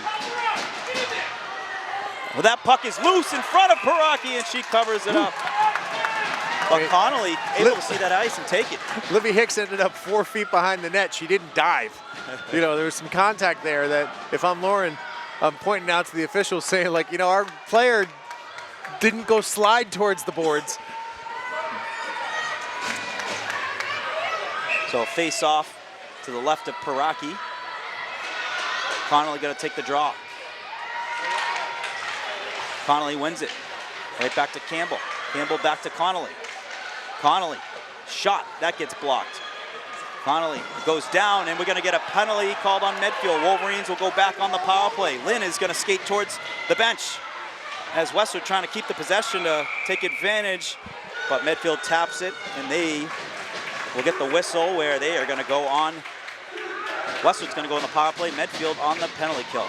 Well, that puck is loose in front of Piraki, and she covers it up. But Connolly able to see that ice and take it. Libby Hicks ended up 4 feet behind the net. She didn't dive. You know, there was some contact there that if I'm Lauren, I'm pointing out to the officials saying, like, you know, our player didn't go slide towards the boards. So face off to the left of Piraki. Connolly going to take the draw. Connolly wins it. Right back to Campbell. Campbell back to Connolly. Connolly, shot, that gets blocked. Connolly goes down, and we're going to get a penalty called on Medfield. Wolverines will go back on the power play. Lynn is going to skate towards the bench as Westwood trying to keep the possession to take advantage, but Medfield taps it, and they will get the whistle where they are going to go on. Westwood's going to go on the power play. Medfield on the penalty kill.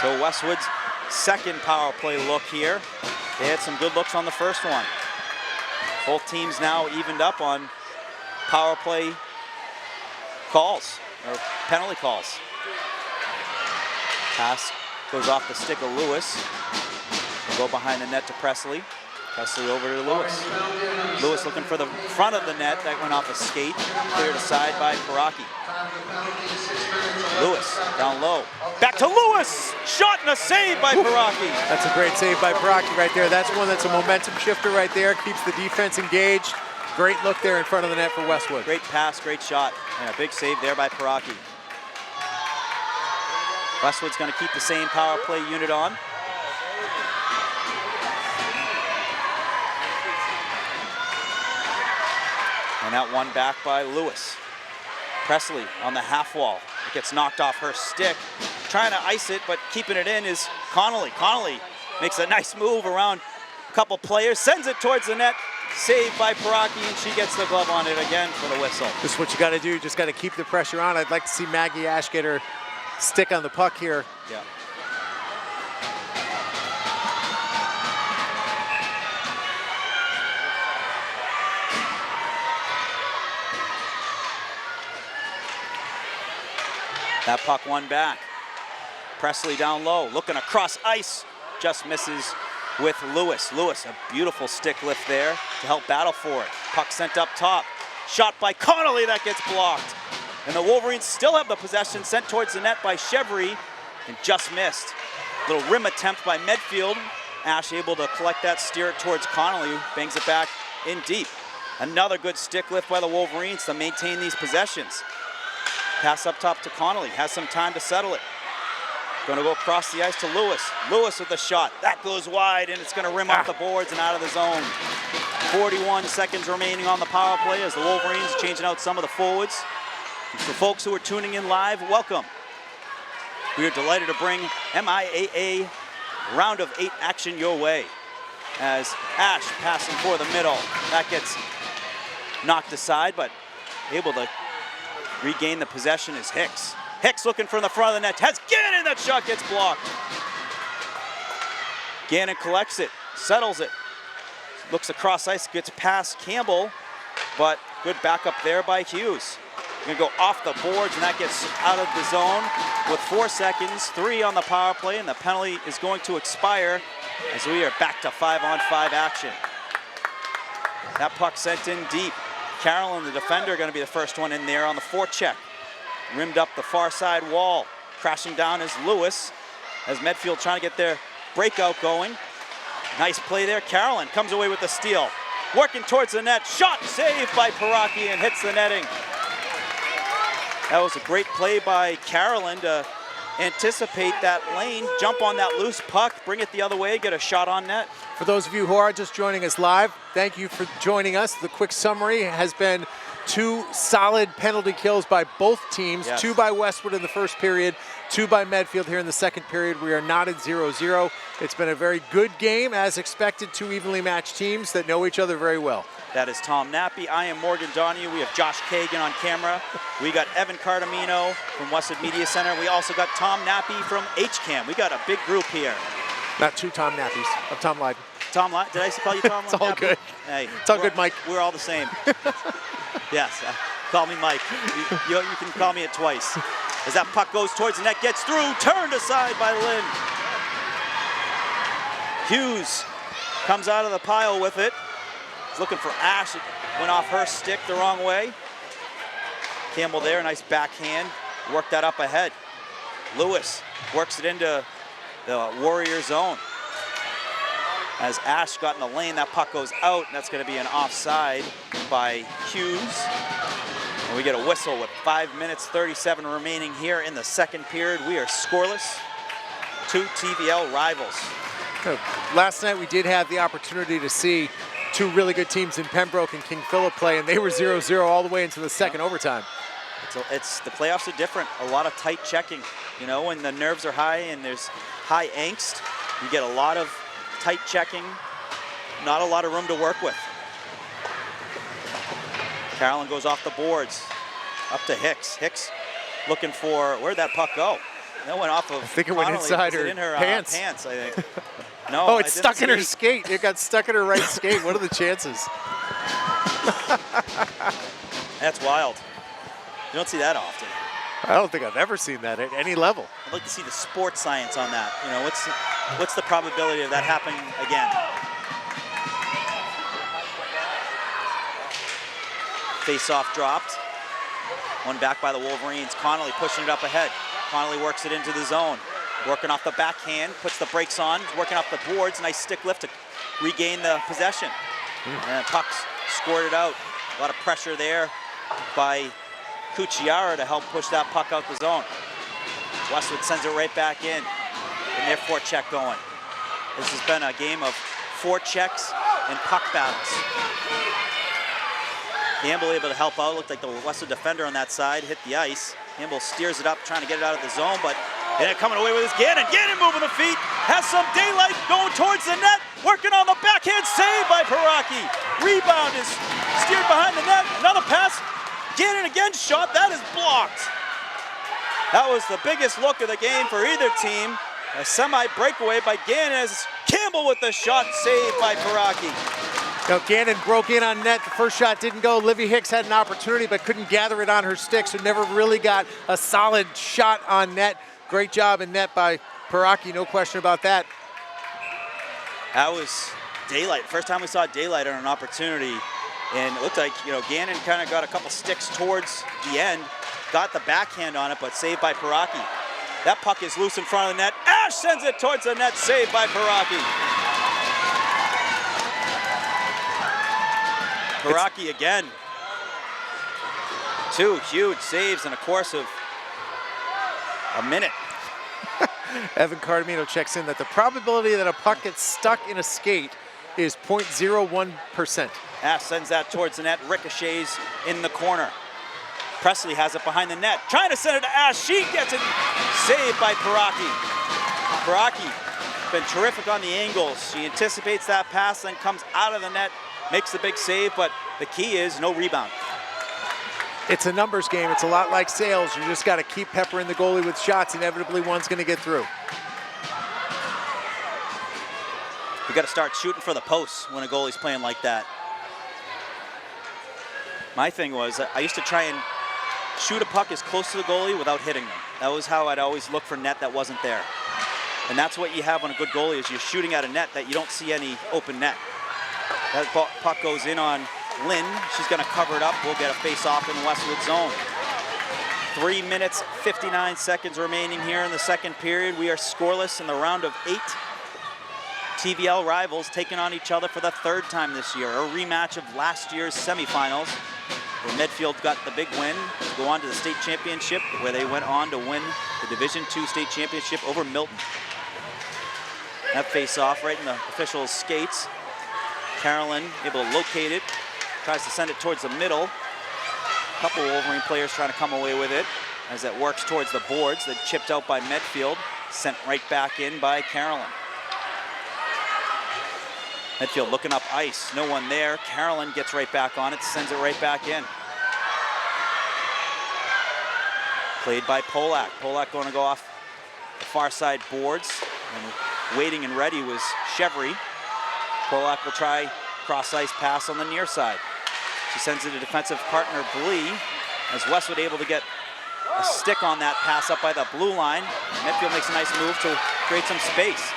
So Westwood's second power play look here. They had some good looks on the first one. Both teams now evened up on power play calls, or penalty calls. Pass goes off the stick of Lewis. Go behind the net to Presley. Presley over to Lewis. Lewis looking for the front of the net. That went off a skate. Cleared aside by Paraki. Lewis down low. Back to Lewis. Shot and a save by Paraki. That's a great save by Paraki right there. That's one that's a momentum shifter right there. Keeps the defense engaged. Great look there in front of the net for Westwood. Great pass, great shot, and a big save there by Paraki. Westwood's going to keep the same power play unit on. And that one back by Lewis. Presley on the half wall. It gets knocked off her stick. Trying to ice it, but keeping it in is Connolly. Connolly makes a nice move around a couple players, sends it towards the net. Saved by Paraki, and she gets the glove on it again for the whistle. This is what you got to do. Just got to keep the pressure on. I'd like to see Maggie Ash get her stick on the puck here. Yeah. That puck won back. Presley down low, looking across ice, just misses with Lewis. Lewis, a beautiful stick lift there to help battle for it. Puck sent up top. Shot by Connolly, that gets blocked. And the Wolverines still have the possession, sent towards the net by Chevry and just missed. Little rim attempt by Medfield. Ash able to collect that, steer it towards Connolly, who bangs it back in deep. Another good stick lift by the Wolverines to maintain these possessions. Pass up top to Connolly, has some time to settle it. Going to go across the ice to Lewis. Lewis with the shot. That goes wide, and it's going to rim off the boards and out of the zone. 41 seconds remaining on the power play as the Wolverines changing out some of the forwards. And for folks who are tuning in live, welcome. We are delighted to bring MIAA round of 8 action your way. As Ash passing for the middle. That gets knocked aside, but able to regain the possession is Hicks. Hicks looking from the front of the net, has Gannon, that shot gets blocked. Gannon collects it, settles it, looks across ice, gets past Campbell, but good backup there by Hughes. Gonna go off the boards, and that gets out of the zone with 4 seconds, 3 on the power play, and the penalty is going to expire as we are back to 5-on-5 action. That puck sent in deep. Carolyn, the defender, gonna be the first one in there on the forecheck. Rimmed up the far side wall. Crashing down is Lewis as Medfield trying to get their breakout going. Nice play there. Carolyn comes away with the steal. Working towards the net. Shot saved by Paraki and hits the netting. That was a great play by Carolyn to anticipate that lane, jump on that loose puck, bring it the other way, get a shot on net. For those of you who are just joining us live, thank you for joining us. The quick summary has been 2 solid penalty kills by both teams, yes. 2 by Westwood in the first period, 2 by Medfield here in the second period. We are not at 0-0. It's been a very good game, as expected, 2 evenly matched teams that know each other very well. That is Tom Nappy. I am Morgan Donahue. We have Josh Kagan on camera. We got Evan Cardamino from Westwood Media Center. We also got Tom Nappy from HCAM. We got a big group here. Not 2 Tom Nappies. I'm Tom Lyden. Tom, did I call you Tom? It's all Nappy? good. Hey, it's all good, Mike. We're all the same. Yes, call me Mike. You can call me it twice. As that puck goes towards the net, gets through, turned aside by Lynn. Hughes comes out of the pile with it. He's looking for Ash. It went off her stick the wrong way. Campbell there, nice backhand. Worked that up ahead. Lewis works it into the Warrior zone. As Ash got in the lane, that puck goes out, and that's going to be an offside by Hughes. And we get a whistle with 5 minutes 37 remaining here in the second period. We are scoreless. 2 TVL rivals. Last night we did have the opportunity to see 2 really good teams in Pembroke and King Philip play, and they were 0-0 all the way into the second overtime. It's the playoffs are different. A lot of tight checking. You know, when the nerves are high and there's high angst, you get a lot of tight checking, not a lot of room to work with. Carolyn goes off the boards, up to Hicks. Hicks looking for, where'd that puck go? That went off of I think it went inside her pants. I think. No, oh, it's stuck in her skate. It got stuck in her right skate. What are the chances? That's wild. You don't see that often. I don't think I've ever seen that at any level. I'd like to see the sports science on that. You know, what's the probability of that happening again? Face-off dropped. One back by the Wolverines. Connolly pushing it up ahead. Connolly works it into the zone. Working off the backhand, puts the brakes on, working off the boards. Nice stick lift to regain the possession. And puck's squirted out. A lot of pressure there by Cucciara to help push that puck out the zone. Westwood sends it right back in their forecheck going. This has been a game of forechecks and puck battles. Campbell able to help out. Looked like the Westwood defender on that side hit the ice. Campbell steers it up, trying to get it out of the zone, but then coming away with his Gannon. Gannon moving the feet, has some daylight going towards the net, working on the backhand save by Paraki. Rebound is steered behind the net. Another pass. Gannon again shot. That is blocked. That was the biggest look of the game for either team. A semi-breakaway by Gannon as Campbell with the shot, saved by Paraki. Now Gannon broke in on net. The first shot didn't go. Livy Hicks had an opportunity but couldn't gather it on her stick, so never really got a solid shot on net. Great job in net by Paraki, no question about that. That was daylight. First time we saw daylight on an opportunity. And it looked like, you know, Gannon kind of got a couple sticks towards the end, got the backhand on it, but saved by Paraki. That puck is loose in front of the net. Ash sends it towards the net, saved by Paraki. Paraki again. Two huge saves in a course of a minute. Evan Cardamino checks in that the probability that a puck gets stuck in a skate is 0.01%. Ash sends that towards the net, ricochets in the corner. Presley has it behind the net, trying to send it to Ash. She gets it, saved by Paraki. Paraki been terrific on the angles. She anticipates that pass, then comes out of the net, makes the big save, but the key is no rebound. It's a numbers game. It's a lot like sales. You just got to keep peppering the goalie with shots. Inevitably, one's going to get through. You got to start shooting for the posts when a goalie's playing like that. My thing was, I used to try and shoot a puck as close to the goalie without hitting them. That was how I'd always look for net that wasn't there. And that's what you have on a good goalie, is you're shooting at a net that you don't see any open net. That puck goes in on Lynn. She's going to cover it up. We'll get a face-off in the Westwood zone. 3 minutes, 59 seconds remaining here in the second period. We are scoreless in the round of 8. TVL rivals taking on each other for the third time this year. A rematch of last year's semifinals, where Medfield got the big win to go on to the state championship, where they went on to win the Division II state championship over Milton. That face-off right in the officials' skates. Carolyn able to locate it, tries to send it towards the middle. A couple Wolverine players trying to come away with it as it works towards the boards. Then chipped out by Medfield, sent right back in by Carolyn. Medfield looking up ice, no one there. Carolyn gets right back on it, sends it right back in. Played by Polak. Polak going to go off the far side boards. And waiting and ready was Chevry. Polak will try cross-ice pass on the near side. She sends it to defensive partner Blee, as Westwood able to get a stick on that pass up by the blue line. Medfield makes a nice move to create some space.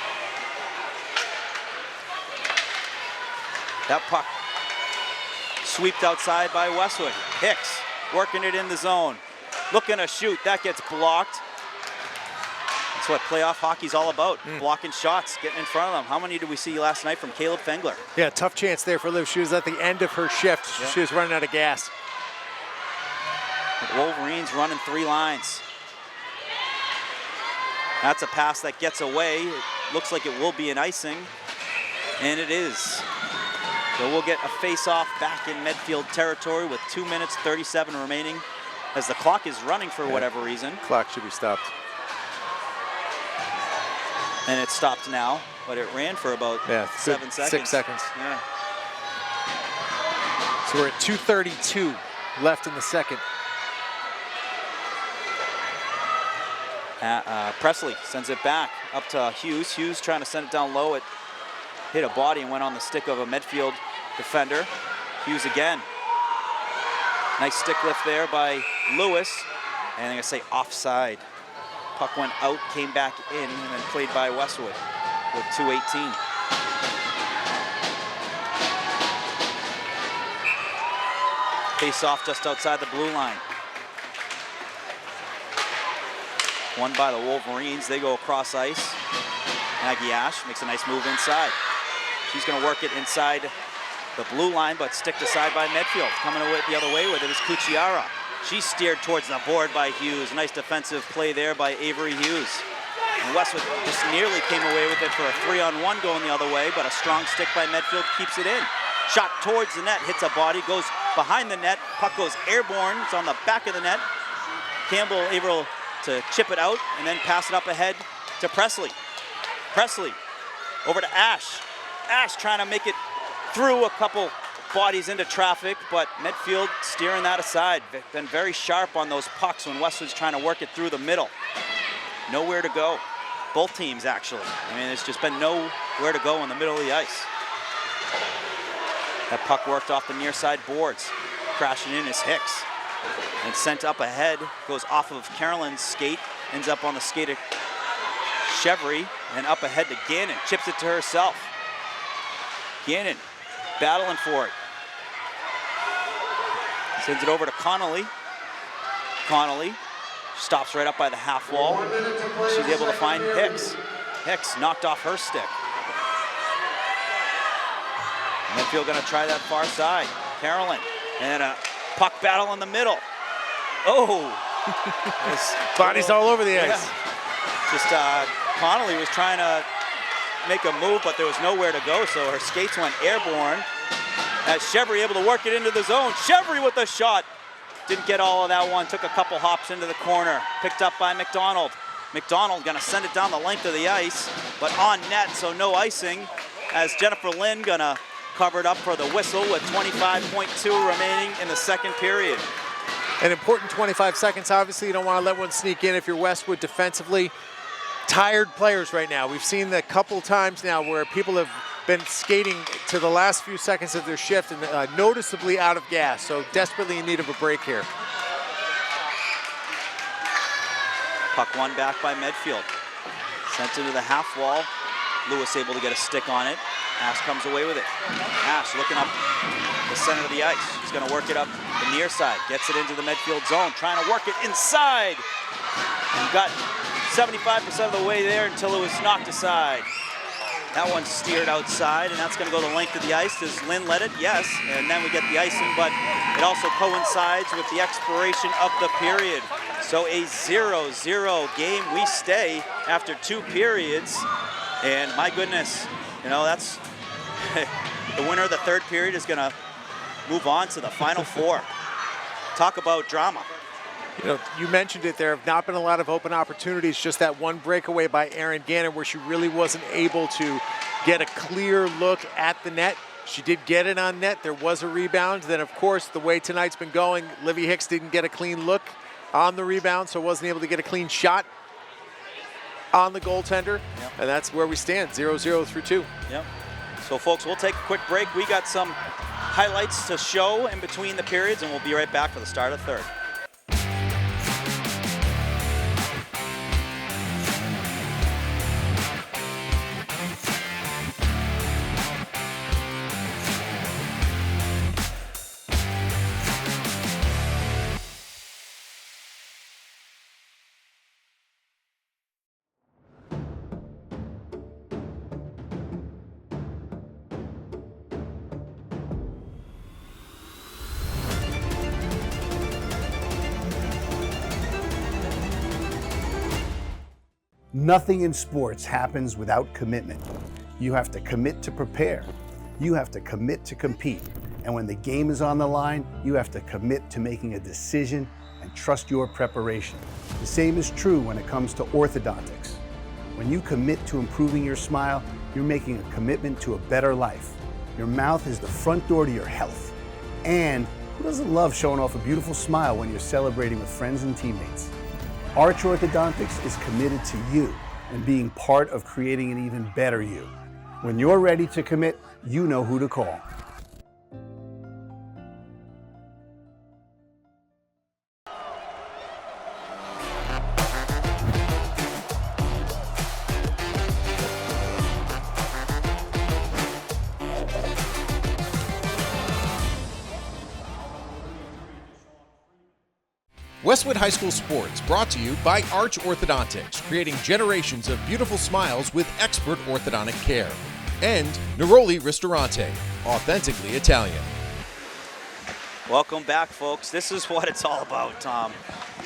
That puck sweeped outside by Westwood. Hicks working it in the zone. Looking to shoot, that gets blocked. That's what playoff hockey's all about, blocking shots, getting in front of them. How many did we see last night from Caleb Fengler? Yeah, tough chance there for Liv. She was at the end of her shift. Yep. She was running out of gas. The Wolverines running 3 lines. That's a pass that gets away. It looks like it will be an icing, and it is. So we'll get a face-off back in Medfield territory with 2 minutes 37 remaining as the clock is running for whatever reason. Clock should be stopped. And it's stopped now, but it ran for about 7 seconds. 6 seconds. Yeah. So we're at 2:32 left in the second. Presley sends it back up to Hughes. Hughes trying to send it down low. It hit a body and went on the stick of a Medfield defender. Hughes again. Nice stick lift there by Lewis. And I'm going to say offside. Puck went out, came back in, and then played by Westwood with 2:18. Face off just outside the blue line. Won by the Wolverines. They go across ice. Maggie Ash makes a nice move inside. She's going to work it inside the blue line, but sticked aside by Medfield. Coming away the other way with it is Cucciara. She's steered towards the board by Hughes. Nice defensive play there by Avery Hughes. And Westwood just nearly came away with it for a 3-on-1 going the other way, but a strong stick by Medfield keeps it in. Shot towards the net, hits a body, goes behind the net. Puck goes airborne. It's on the back of the net. Campbell able to chip it out and then pass it up ahead to Presley. Presley over to Ash. Ash trying to make it through a couple bodies into traffic, but Medfield steering that aside. Been very sharp on those pucks when Westwood's trying to work it through the middle. Nowhere to go. Both teams, actually. I mean, it's just been nowhere to go in the middle of the ice. That puck worked off the near side boards. Crashing in is Hicks. And sent up ahead, goes off of Carolyn's skate, ends up on the skate of Chevry, and up ahead to Gannon, chips it to herself. Gannon battling for it. Sends it over to Connolly. Connolly stops right up by the half wall. She's able to find Hicks. Hicks knocked off her stick. Medfield gonna try that far side. Carolyn, and a puck battle in the middle. Oh! Bodies all over the ice. Yeah. Just Connolly was trying to make a move, but there was nowhere to go, so her skates went airborne. As Chevry able to work it into the zone. Chevry with the shot. Didn't get all of that one, took a couple hops into the corner. Picked up by McDonald. McDonald gonna send it down the length of the ice, but on net, so no icing, as Jennifer Lynn gonna cover it up for the whistle with 25.2 remaining in the second period. An important 25 seconds. Obviously, you don't want to let one sneak in if you're Westwood defensively. Tired players right now. We've seen the couple times now where people have been skating to the last few seconds of their shift and noticeably out of gas. So desperately in need of a break here. Puck won back by Medfield. Sent into the half wall. Lewis able to get a stick on it. Ash comes away with it. Ash looking up the center of the ice. She's going to work it up the near side. Gets it into the Medfield zone. Trying to work it inside. And got 75% of the way there until it was knocked aside. That one steered outside, and that's going to go the length of the ice. Does Lynn let it? Yes. And then we get the icing, but it also coincides with the expiration of the period. So a 0-0 game. We stay after 2 periods. And my goodness, you know, that's the winner of the third period is going to move on to the Final Four. Talk about drama. You know, you mentioned it, there have not been a lot of open opportunities, just that one breakaway by Erin Gannon where she really wasn't able to get a clear look at the net. She did get it on net, there was a rebound. Then of course, the way tonight's been going, Livy Hicks didn't get a clean look on the rebound, so wasn't able to get a clean shot on the goaltender. Yep. And that's where we stand, 0-0 through 2. Yep. So folks, we'll take a quick break. We got some highlights to show in between the periods, and we'll be right back for the start of third. Nothing in sports happens without commitment. You have to commit to prepare. You have to commit to compete. And when the game is on the line, you have to commit to making a decision and trust your preparation. The same is true when it comes to orthodontics. When you commit to improving your smile, you're making a commitment to a better life. Your mouth is the front door to your health. And who doesn't love showing off a beautiful smile when you're celebrating with friends and teammates? Arch Orthodontics is committed to you and being part of creating an even better you. When you're ready to commit, you know who to call. Westwood High School Sports brought to you by Arch Orthodontics, creating generations of beautiful smiles with expert orthodontic care. And Neroli Ristorante, authentically Italian. Welcome back, folks. This is what it's all about, Tom.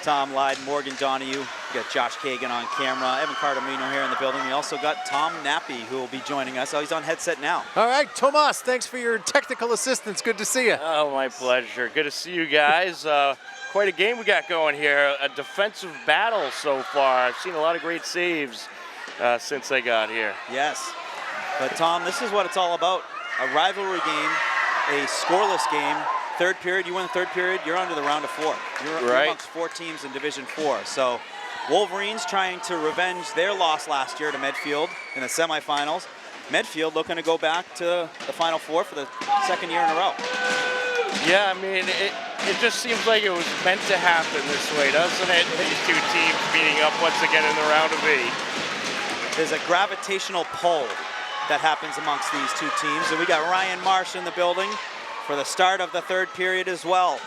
Tom Lyden, Morgan Donahue. We got Josh Kagan on camera. Evan Cardomino here in the building. We also got Tom Nappy, who will be joining us. Oh, he's on headset now. All right, Tomas, thanks for your technical assistance. Good to see you. Oh, my pleasure. Good to see you guys. Quite a game we got going here. A defensive battle so far. I've seen a lot of great saves since I got here. Yes. But, Tom, this is what it's all about. A rivalry game, a scoreless game. Third period, you win the third period, you're on to the round of 4. You're amongst 4 teams in Division 4. So Wolverines trying to revenge their loss last year to Medfield in the semifinals. Medfield looking to go back to the Final 4 for the second year in a row. Yeah, I mean, it just seems like it was meant to happen this way, doesn't it? These two teams meeting up once again in the round of 8. There's a gravitational pull that happens amongst these two teams. And we got Ryan Marsh in the building for the start of the third period as well.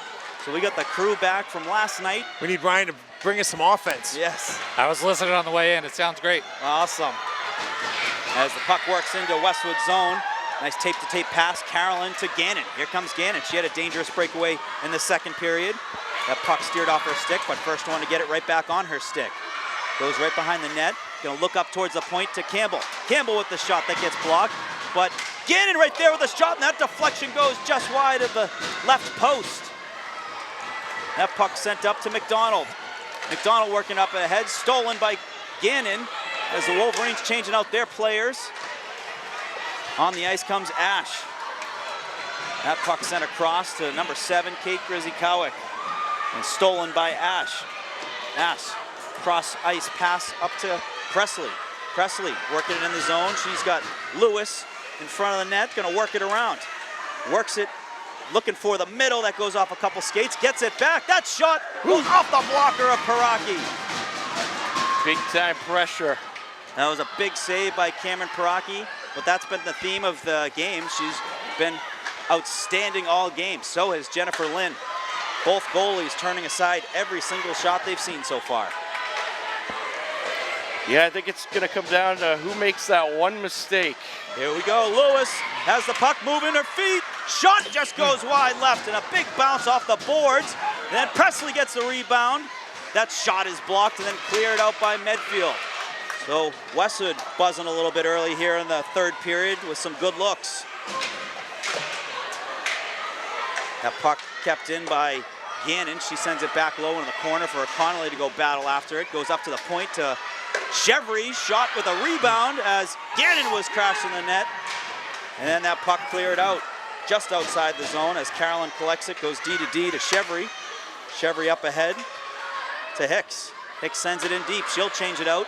So we got the crew back from last night. We need Ryan to bring us some offense. Yes. I was listening on the way in. It sounds great. Awesome. As the puck works into Westwood zone, nice tape-to-tape pass, Carolyn to Gannon. Here comes Gannon. She had a dangerous breakaway in the second period. That puck steered off her stick, but first one to get it right back on her stick. Goes right behind the net. Gonna look up towards the point to Campbell. Campbell with the shot that gets blocked, but Gannon right there with a shot, and that deflection goes just wide of the left post. That puck sent up to McDonald. McDonald working up ahead, stolen by Gannon as the Wolverines changing out their players. On the ice comes Ash. That puck sent across to number 7, Kate Grizzy-Cowick, and stolen by Ash. Ash, cross ice pass up to Presley. Presley working it in the zone. She's got Lewis in front of the net, gonna work it around. Works it, looking for the middle, that goes off a couple skates, gets it back. That shot goes off the blocker of Paraki. Big time pressure. That was a big save by Cameron Paraki, but that's been the theme of the game. She's been outstanding all game. So has Jennifer Lynn. Both goalies turning aside every single shot they've seen so far. Yeah, I think it's going to come down to who makes that one mistake. Here we go. Lewis has the puck moving her feet. Shot just goes wide left, and a big bounce off the boards. Then Presley gets the rebound. That shot is blocked and then cleared out by Medfield. So Westwood buzzing a little bit early here in the third period with some good looks. That puck kept in by Gannon. She sends it back low in the corner for Connolly to go battle after it. Goes up to the point to Chevry, shot with a rebound as Gannon was crashing the net. And then that puck cleared out just outside the zone as Carolyn collects it, goes D to D to Chevry. Chevry up ahead to Hicks. Hicks sends it in deep. She'll change it out.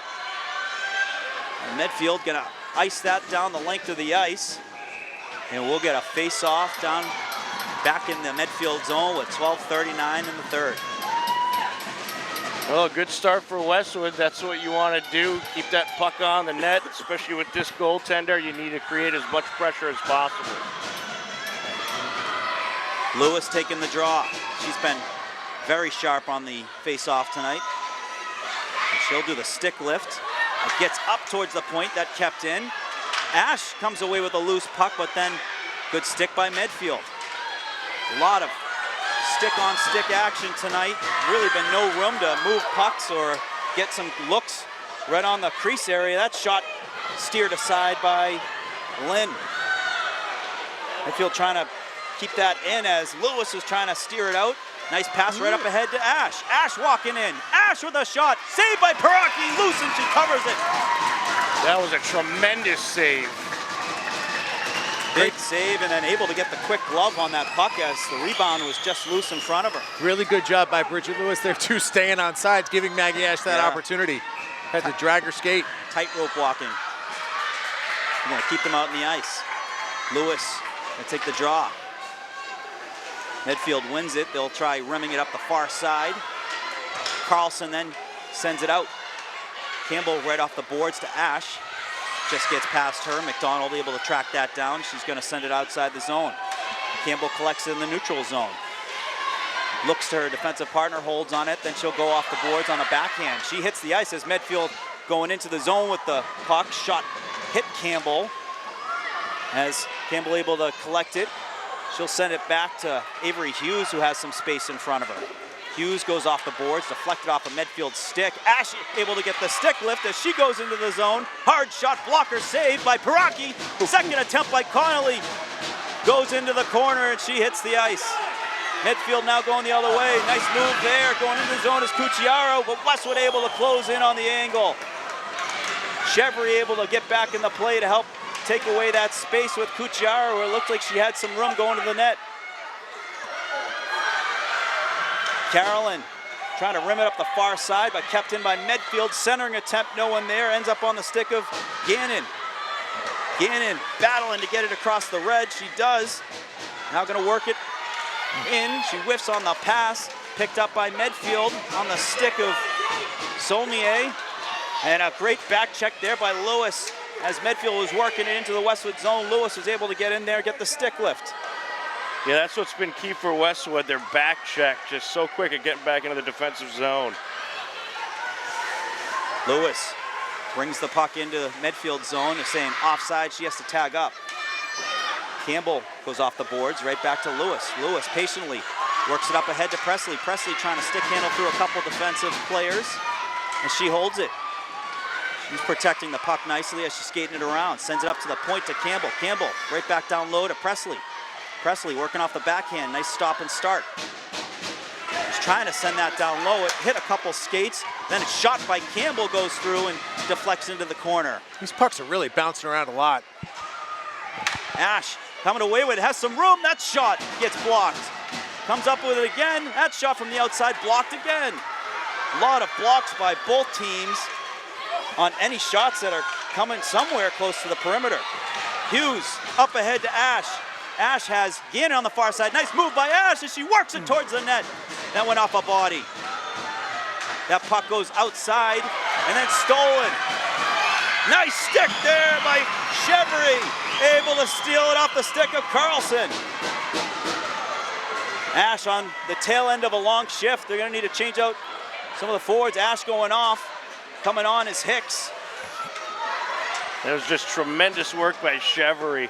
And Medfield gonna ice that down the length of the ice. And we'll get a face-off down back in the Medfield zone with 12:39 in the third. Well, good start for Westwood. That's what you want to do. Keep that puck on the net, especially with this goaltender. You need to create as much pressure as possible. Lewis taking the draw. She's been very sharp on the face-off tonight. And she'll do the stick lift. It gets up towards the point, that kept in. Ash comes away with a loose puck, but then good stick by Medfield. A lot of stick-on-stick action tonight. Really been no room to move pucks or get some looks right on the crease area. That shot steered aside by Lynn. Medfield trying to keep that in as Lewis was trying to steer it out. Nice pass right up ahead to Ash. Ash walking in. Ash with a shot. Saved by Paraki. Loose and she covers it. That was a tremendous save. Big save and then able to get the quick glove on that puck as the rebound was just loose in front of her. Really good job by Bridget Lewis there too, staying on sides, giving Maggie Ash that opportunity. Had to drag her skate. Tightrope walking. We're gonna keep them out in the ice. Lewis gonna take the draw. Medfield wins it. They'll try rimming it up the far side. Carlson then sends it out. Campbell right off the boards to Ash. Just gets past her. McDonald able to track that down. She's going to send it outside the zone. Campbell collects it in the neutral zone. Looks to her defensive partner, holds on it, then she'll go off the boards on the backhand. She hits the ice as Medfield going into the zone with the puck. Shot hit Campbell. As Campbell able to collect it, she'll send it back to Avery Hughes, who has some space in front of her. Hughes goes off the boards, deflected off a Medfield stick. Ash able to get the stick lift as she goes into the zone. Hard shot blocker saved by Paraki. Second attempt by Connolly. Goes into the corner and she hits the ice. Medfield now going the other way. Nice move there. Going into the zone is Cucciaro, but Westwood able to close in on the angle. Chevry able to get back in the play to help take away that space with Cucciaro, where it looked like she had some room going to the net. Carolyn trying to rim it up the far side, but kept in by Medfield. Centering attempt, no one there. Ends up on the stick of Gannon. Gannon battling to get it across the red. She does. Now going to work it in. She whiffs on the pass. Picked up by Medfield on the stick of Saulnier. And a great back check there by Lewis as Medfield was working it into the Westwood zone. Lewis was able to get in there, get the stick lift. Yeah, that's what's been key for Westwood, their back check, just so quick at getting back into the defensive zone. Lewis brings the puck into the Medfield zone. They're saying offside, she has to tag up. Campbell goes off the boards, right back to Lewis. Lewis patiently works it up ahead to Presley. Presley trying to stick handle through a couple defensive players, and she holds it. She's protecting the puck nicely as she's skating it around. Sends it up to the point to Campbell. Campbell right back down low to Presley. Presley working off the backhand. Nice stop and start. She's trying to send that down low. It hit a couple skates. Then it's shot by Campbell, goes through and deflects into the corner. These pucks are really bouncing around a lot. Ash coming away with it. Has some room. That shot gets blocked. Comes up with it again. That shot from the outside blocked again. A lot of blocks by both teams on any shots that are coming somewhere close to the perimeter. Hughes up ahead to Ash. Ash has Gannon on the far side. Nice move by Ash as she works it towards the net. That went off a body. That puck goes outside and then stolen. Nice stick there by Chevry. Able to steal it off the stick of Carlson. Ash on the tail end of a long shift. They're going to need to change out some of the forwards. Ash going off. Coming on is Hicks. It was just tremendous work by Chevry.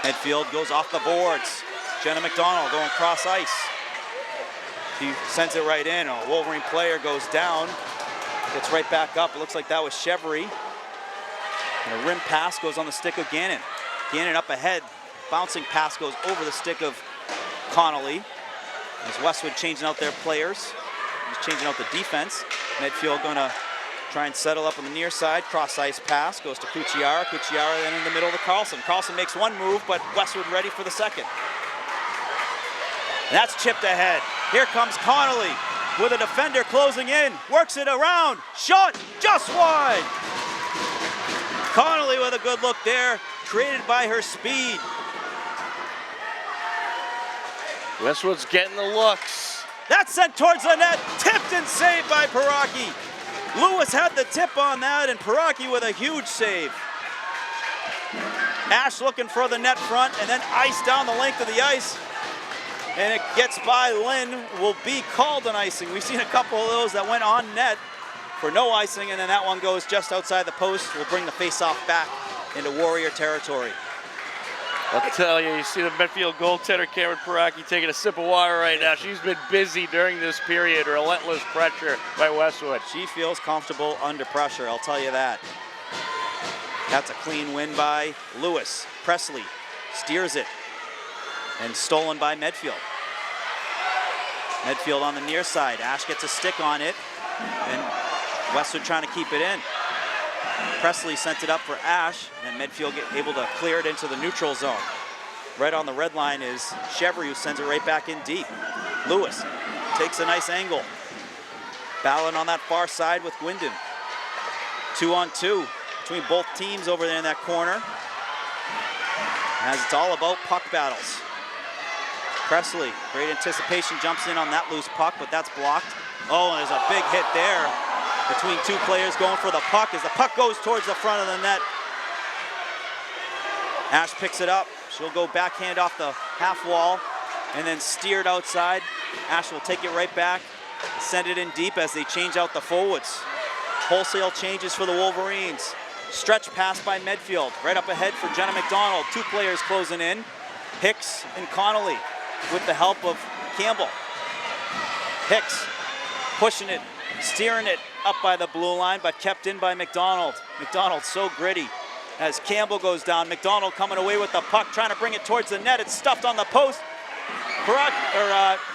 Medfield goes off the boards. Jenna McDonald going cross ice. She sends it right in. A Wolverine player goes down. Gets right back up. It looks like that was Chevry. And a rim pass goes on the stick of Gannon. Gannon up ahead. Bouncing pass goes over the stick of Connolly. As Westwood changing out their players. He's changing out the defense. Medfield going to try and settle up on the near side. Cross ice pass goes to Cucciaro. Cucciaro then in the middle to Carlson. Carlson makes one move, but Westwood ready for the second. And that's chipped ahead. Here comes Connolly with a defender closing in. Works it around. Shot just wide. Connolly with a good look there. Created by her speed. Westwood's getting the looks. That's sent towards the net. Tipped and saved by Paraki. Lewis had the tip on that, and Paraki with a huge save. Ash looking for the net front, and then ice down the length of the ice. And it gets by Lynn, will be called an icing. We've seen a couple of those that went on net for no icing, and then that one goes just outside the post. Will bring the face-off back into Warrior territory. I'll tell you, you see the Medfield goaltender Cameron Paraki taking a sip of water right now. She's been busy during this period. Relentless pressure by Westwood. She feels comfortable under pressure, I'll tell you that. That's a clean win by Lewis. Presley steers it and stolen by Medfield. Medfield on the near side. Ash gets a stick on it and Westwood trying to keep it in. Presley sent it up for Ash, and Medfield able to clear it into the neutral zone. Right on the red line is Chevry, who sends it right back in deep. Lewis takes a nice angle. Battling on that far side with Gwindon. 2-on-2 between both teams over there in that corner. As it's all about puck battles. Presley, great anticipation, jumps in on that loose puck, but that's blocked. Oh, and there's a big hit there between two players going for the puck as the puck goes towards the front of the net. Ash picks it up. She'll go backhand off the half wall. and then steered outside. Ash will take it right back, send it in deep as they change out the forwards. Wholesale changes for the Wolverines. Stretch pass by Medfield, right up ahead for Jenna McDonald. 2 players closing in, Hicks and Connolly with the help of Campbell. Hicks pushing it, steering it up by the blue line, but kept in by McDonald. McDonald so gritty as Campbell goes down. McDonald coming away with the puck, trying to bring it towards the net. It's stuffed on the post.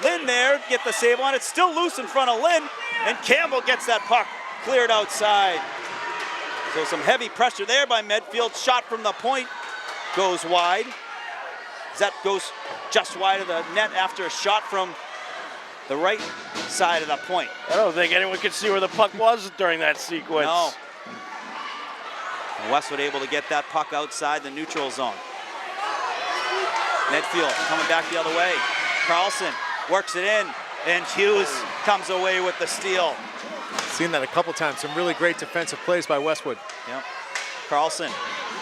Lynn there, get the save on it. Still loose in front of Lynn, and Campbell gets that puck cleared outside. So some heavy pressure there by Medfield. Shot from the point goes wide. That goes just wide of the net after a shot from the right side of the point. I don't think anyone could see where the puck was during that sequence. No. And Westwood able to get that puck outside the neutral zone. Medfield coming back the other way. Carlson works it in, and Hughes comes away with the steal. Seen that a couple times. Some really great defensive plays by Westwood. Yep. Carlson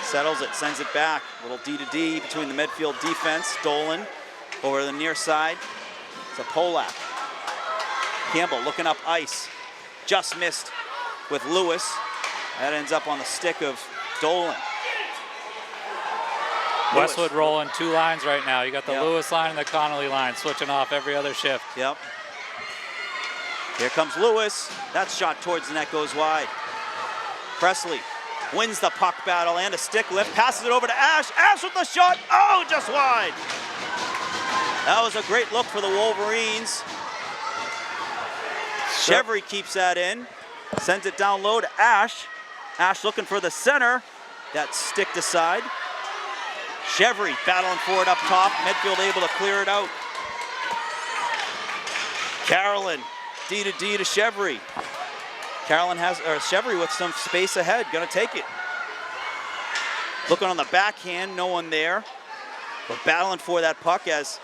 settles it, sends it back. Little D-to-D between the Medfield defense. Dolan over the near side. It's a Polak. Campbell looking up ice. Just missed with Lewis. That ends up on the stick of Dolan. Westwood rolling 2 lines right now. You got the Yep. Lewis line and the Connolly line switching off every other shift. Yep. Here comes Lewis. That shot towards the net goes wide. Presley wins the puck battle and a stick lift. Passes it over to Ash. Ash with the shot. Oh, just wide. That was a great look for the Wolverines. Chevry keeps that in. Sends it down low to Ash. Ash looking for the center. That sticked aside. Chevry battling for it up top. Medfield able to clear it out. Carolyn, D-to-D to Chevry. Chevry with some space ahead, gonna take it. Looking on the backhand, no one there. But battling for that puck as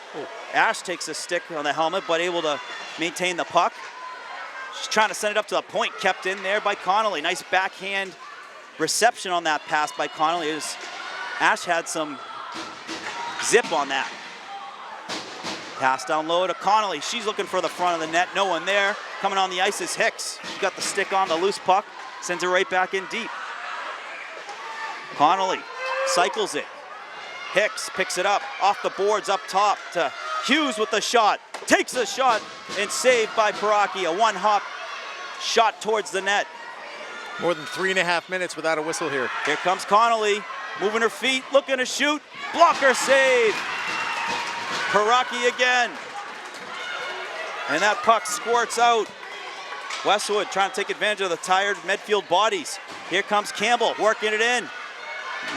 Ash takes a stick on the helmet, but able to maintain the puck. She's trying to send it up to the point, kept in there by Connolly. Nice backhand reception on that pass by Connolly. Ash had some zip on that. Pass down low to Connolly. She's looking for the front of the net. No one there. Coming on the ice is Hicks. She's got the stick on the loose puck. Sends it right back in deep. Connolly cycles it. Hicks picks it up off the boards up top to Hughes with the shot. Takes the shot and saved by Paraki. A one-hop shot towards the net. More than 3.5 minutes without a whistle here. Here comes Connolly, moving her feet, looking to shoot. Blocker save. Paraki again. And that puck squirts out. Westwood trying to take advantage of the tired Medfield bodies. Here comes Campbell working it in.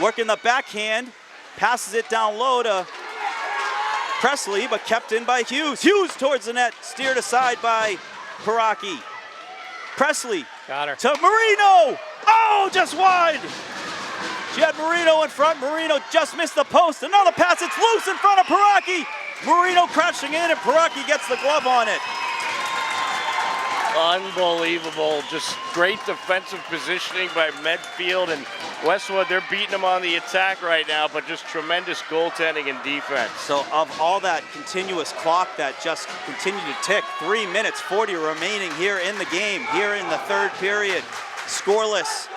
Working the backhand. Passes it down low to Presley, but kept in by Hughes. Hughes towards the net, steered aside by Paraki. Presley Got her. to Marino. Oh, just wide. She had Marino in front. Marino just missed the post. Another pass. It's loose in front of Paraki. Marino crashing in, and Paraki gets the glove on it. Unbelievable. Just great defensive positioning by Medfield and Westwood. They're beating them on the attack right now, but just tremendous goaltending and defense. So of all that continuous clock that just continued to tick, 3 minutes 40 remaining here in the game, here in the third period. Scoreless.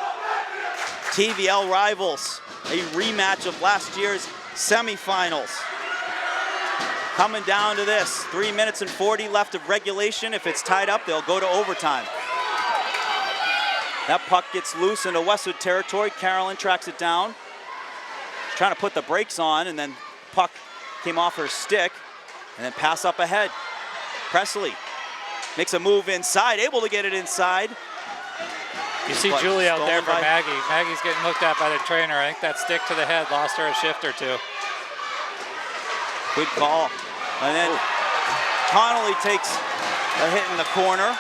TVL rivals, a rematch of last year's semifinals. Coming down to this, 3 minutes and 40 left of regulation. If it's tied up, they'll go to overtime. That puck gets loose into Westwood territory. Carolyn tracks it down. She's trying to put the brakes on, and then puck came off her stick, and then pass up ahead. Presley makes a move inside, able to get it inside. You see But Julie out there stolen for by- Maggie. Maggie's getting looked at by the trainer. I think that stick to the head lost her a shift or two. Good call. And then Connolly takes a hit in the corner.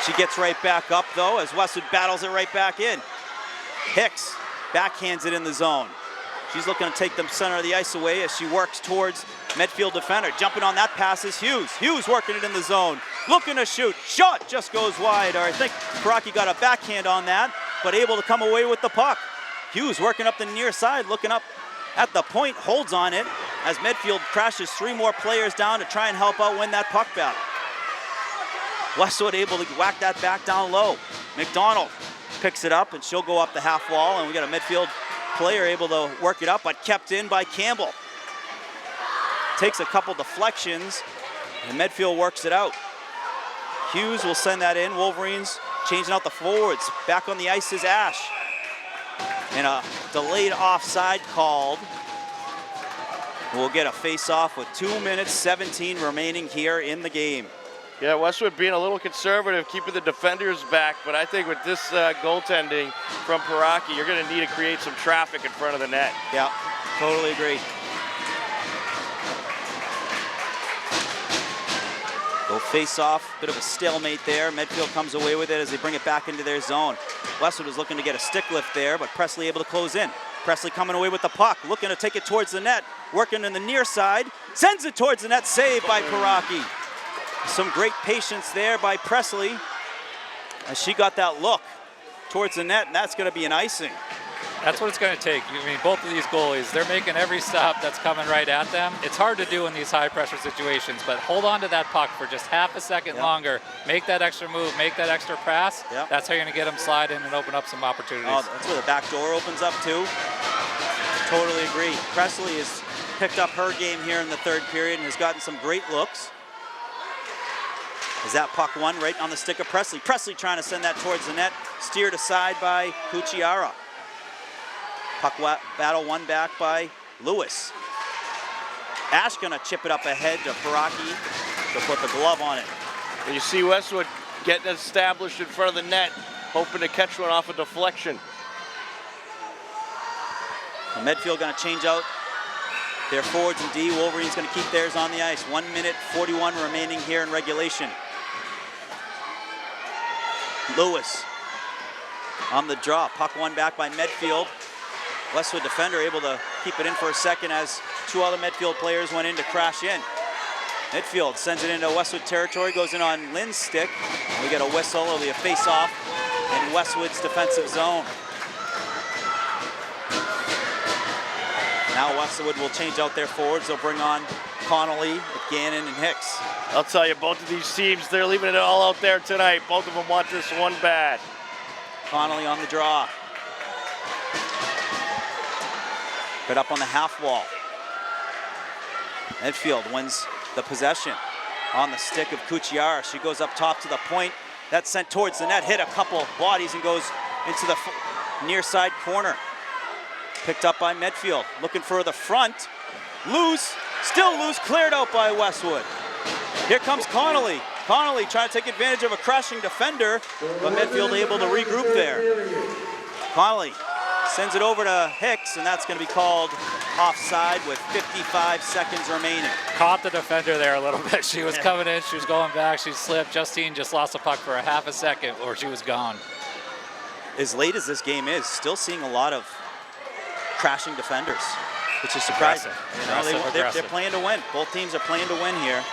She gets right back up, though, as Westwood battles it right back in. Hicks backhands it in the zone. She's looking to take the center of the ice away as she works towards Medfield defender. Jumping on that pass is Hughes. Hughes working it in the zone. Looking to shoot. Shot just goes wide. Or I think Paraki got a backhand on that, but able to come away with the puck. Hughes working up the near side, looking up at the point, holds on it. as Medfield crashes 3 more players down to try and help out win that puck battle. Westwood able to whack that back down low. McDonald picks it up, and she'll go up the half wall, and we got a Medfield player able to work it up, but kept in by Campbell. Takes a couple deflections, and Medfield works it out. Hughes will send that in. Wolverines changing out the forwards. Back on the ice is Ash. And a delayed offside called. We'll get a face-off with 2 minutes 17 remaining here in the game. Yeah, Westwood being a little conservative, keeping the defenders back, but I think with this goaltending from Paraki, you're going to need to create some traffic in front of the net. Yeah, totally agree. Go face off, bit of a stalemate there. Medfield comes away with it as they bring it back into their zone. Westwood was looking to get a stick lift there, but Presley able to close in. Presley coming away with the puck, looking to take it towards the net, working in the near side, sends it towards the net, saved by Paraki. Some great patience there by Presley as she got that look towards the net, and that's going to be an icing. That's what it's going to take. I mean, both of these goalies, they're making every stop that's coming right at them. It's hard to do in these high-pressure situations, but hold on to that puck for just half a second longer. Make that extra move, make that extra pass. That's how you're going to get them slide in and open up some opportunities. Oh, that's where the back door opens up, too. Totally agree. Presley has picked up her game here in the third period and has gotten some great looks. As that puck won right on the stick of Presley. Presley trying to send that towards the net, steered aside by Cucciara. Puck battle won back by Lewis. Ash gonna chip it up ahead to Paraki to put the glove on it. And you see Westwood getting established in front of the net, hoping to catch one off a deflection. And Medfield gonna change out their forwards and D. Wolverines gonna keep theirs on the ice. 1 minute 41 remaining here in regulation. Lewis on the draw. Puck won back by Medfield. Westwood defender able to keep it in for a second as 2 other Medfield players went in to crash in. Medfield sends it into Westwood territory, goes in on Lynn's stick. We get a whistle, it'll be a face-off in Westwood's defensive zone. Now Westwood will change out their forwards. They'll bring on Connolly, Gannon, and Hicks. I'll tell you, both of these teams, they're leaving it all out there tonight. Both of them want this one bad. Connolly on the draw. But up on the half wall. Medfield wins the possession on the stick of Cucciara. She goes up top to the point. That's sent towards the net, hit a couple bodies and goes into the near side corner. Picked up by Medfield, looking for the front. Loose, still loose, cleared out by Westwood. Here comes Connolly. Connolly trying to take advantage of a crashing defender, but Medfield able to regroup there. Connolly sends it over to Hicks, and that's going to be called offside with 55 seconds remaining. Caught the defender there a little bit. She was coming in, she was going back, she slipped. Justine just lost the puck for a half a second or she was gone. As late as this game is, still seeing a lot of crashing defenders, which is surprising. They're playing to win. Both teams are playing to win here.